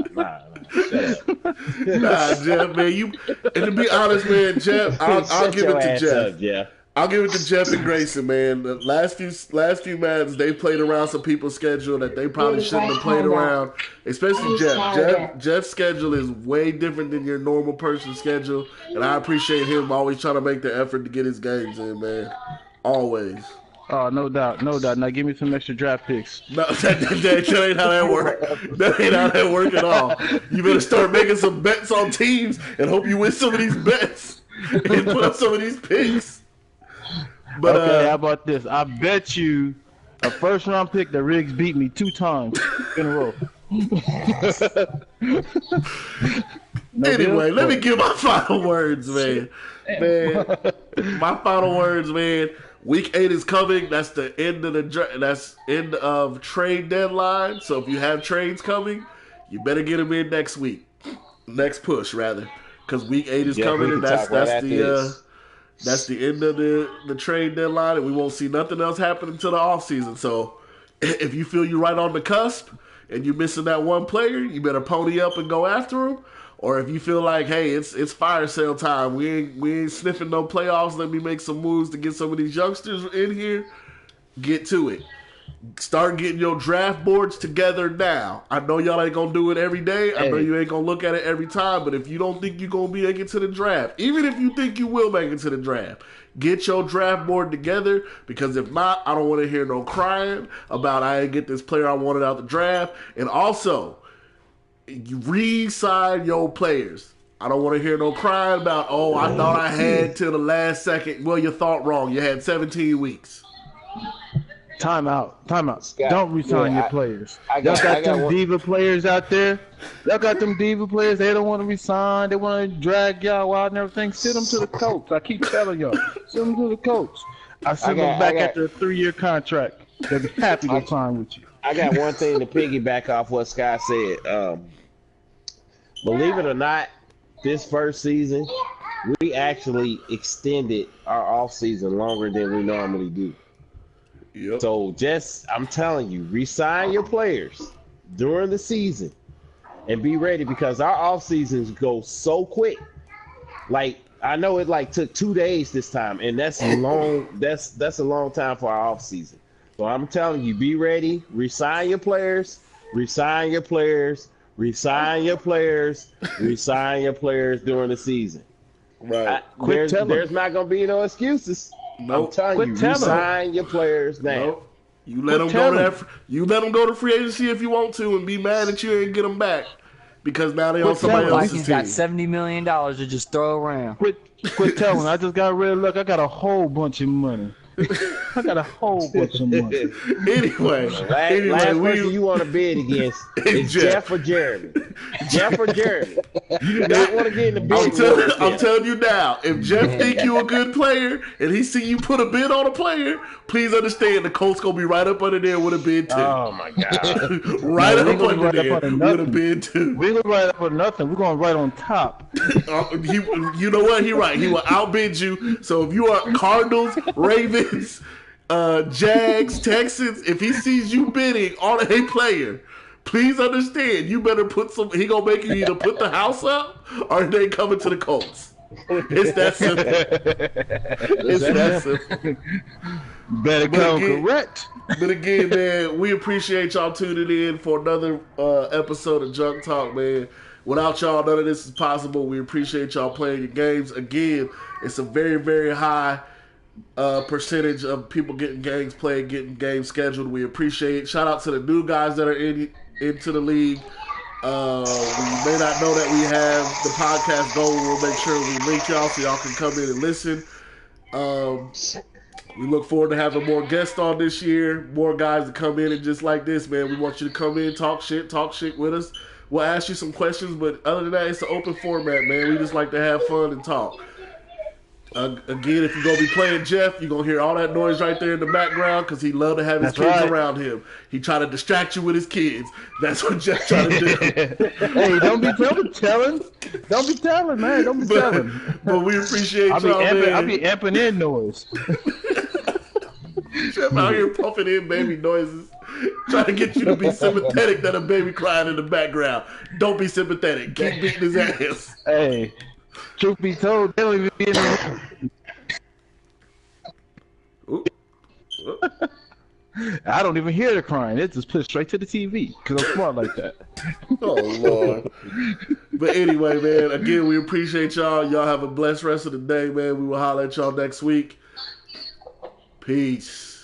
Nah, Jeff, man. And to be honest, man, Jeff, I'll give it to Jeff. Yeah. I'll give it to Jeff and Grayson, man. The last few matches, they played around some people's schedule that they probably shouldn't have played around. Especially Jeff. Jeff's schedule is way different than your normal person's schedule, and I appreciate him always trying to make the effort to get his games in, man. Always. Oh, no doubt. Now give me some extra draft picks. No, that ain't how that works. That ain't how that works at all. You better start making some bets on teams and hope you win some of these bets and put up some of these picks. But, okay, how about this? I bet you a first-round pick that Riggs beat me 2 times in a row. Anyway, let me give my final words, man. My final words, man. Week 8 is coming. That's the end of that's end of trade deadline. So if you have trades coming, you better get them in next week. Next push, rather, because Week 8 is coming, and that's the end of the trade deadline, and we won't see nothing else happen until the offseason. So if you feel you're right on the cusp and you're missing that one player, you better pony up and go after him. Or if you feel like, hey, it's fire sale time, we ain't sniffing no playoffs, let me make some moves to get some of these youngsters in here, get to it. Start getting your draft boards together now. I know y'all ain't going to do it every day. I know you ain't going to look at it every time, but if you don't think you're going to make it to the draft, even if you think you will make it to the draft, get your draft board together, because if not, I don't want to hear no crying about I didn't get this player I wanted out the draft. And also, you re-sign your players. I don't want to hear no crying about, oh, I thought I had till the last second. Well, you thought wrong. You had 17 weeks. Time out. Scott, Don't resign your players. Y'all got them diva players out there. Y'all got them diva players. They don't want to resign. They want to drag y'all out and everything. Send them to the coach. I keep telling y'all. Send them to the coach. I send them back after a 3-year contract. They'll be happy to sign with you. I got one thing to piggyback off what Scott said. Believe it or not, this first season, we actually extended our off season longer than we normally do. Yep. So I'm telling you, re-sign your players during the season and be ready, because our off seasons go so quick. Like, I know it took 2 days this time, and that's long. That's a long time for our off season. So I'm telling you, be ready, re-sign your players, re-sign your players, re-sign your players, re-sign your players during the season. Right. There's not gonna be no excuses. Nope. I'm telling you, resign your players now. Nope. You let them go to free agency if you want to, and be mad that you ain't get them back, because now they on somebody else's Vikings team. got $70 million to just throw around. Quit telling. I just got rid. Look, I got a whole bunch of money. I got a whole bunch of money. Anyway, last person you want to bid against is Jeff or Jeremy. Jeff or Jeremy. You do not want to get in the bid. I'm telling you now, if Jeff think you a good player and he see you put a bid on a player, please understand the Colts gonna be right up under there with a bid too. Oh my God! Right up under there with a bid too. We ain't gonna write up for nothing. We're going right on top. You know what? He right. He will outbid you. So if you are Cardinals, Ravens, Jags, Texans, if he sees you bidding on a player, please understand, you better put some. He gonna make you either put the house up or they coming to the Colts. It's that simple. It's that simple. Better come correct. But again, man, we appreciate y'all tuning in for another episode of Junk Talk, man. Without y'all, none of this is possible. We appreciate y'all playing your games. Again, it's a very, very high percentage of people getting games played, getting games scheduled. We appreciate it. Shout out to the new guys that are into the league. We may not know that we have the podcast going. We'll make sure we link y'all so y'all can come in and listen. We look forward to having more guests on this year, more guys to come in and just like this, man. We want you to come in, talk shit with us. We'll ask you some questions, but other than that, it's an open format, man. We just like to have fun and talk. Again, if you're going to be playing Jeff, you're going to hear all that noise right there in the background because he love to have his kids around him. He try to distract you with his kids. That's what Jeff try to do. Hey, don't be telling. Don't be telling, man. Don't be telling. But we appreciate y'all, man. I'll be amping in noise. Jeff out here pumping in baby noises, trying to get you to be sympathetic that a baby crying in the background. Don't be sympathetic. Keep beating his ass. Hey, truth be told, they don't even be in the... I don't even hear the crying. It just pushed straight to the TV because I'm smart like that. Oh, Lord. But anyway, man, again, we appreciate y'all. Y'all have a blessed rest of the day, man. We will holler at y'all next week. Peace.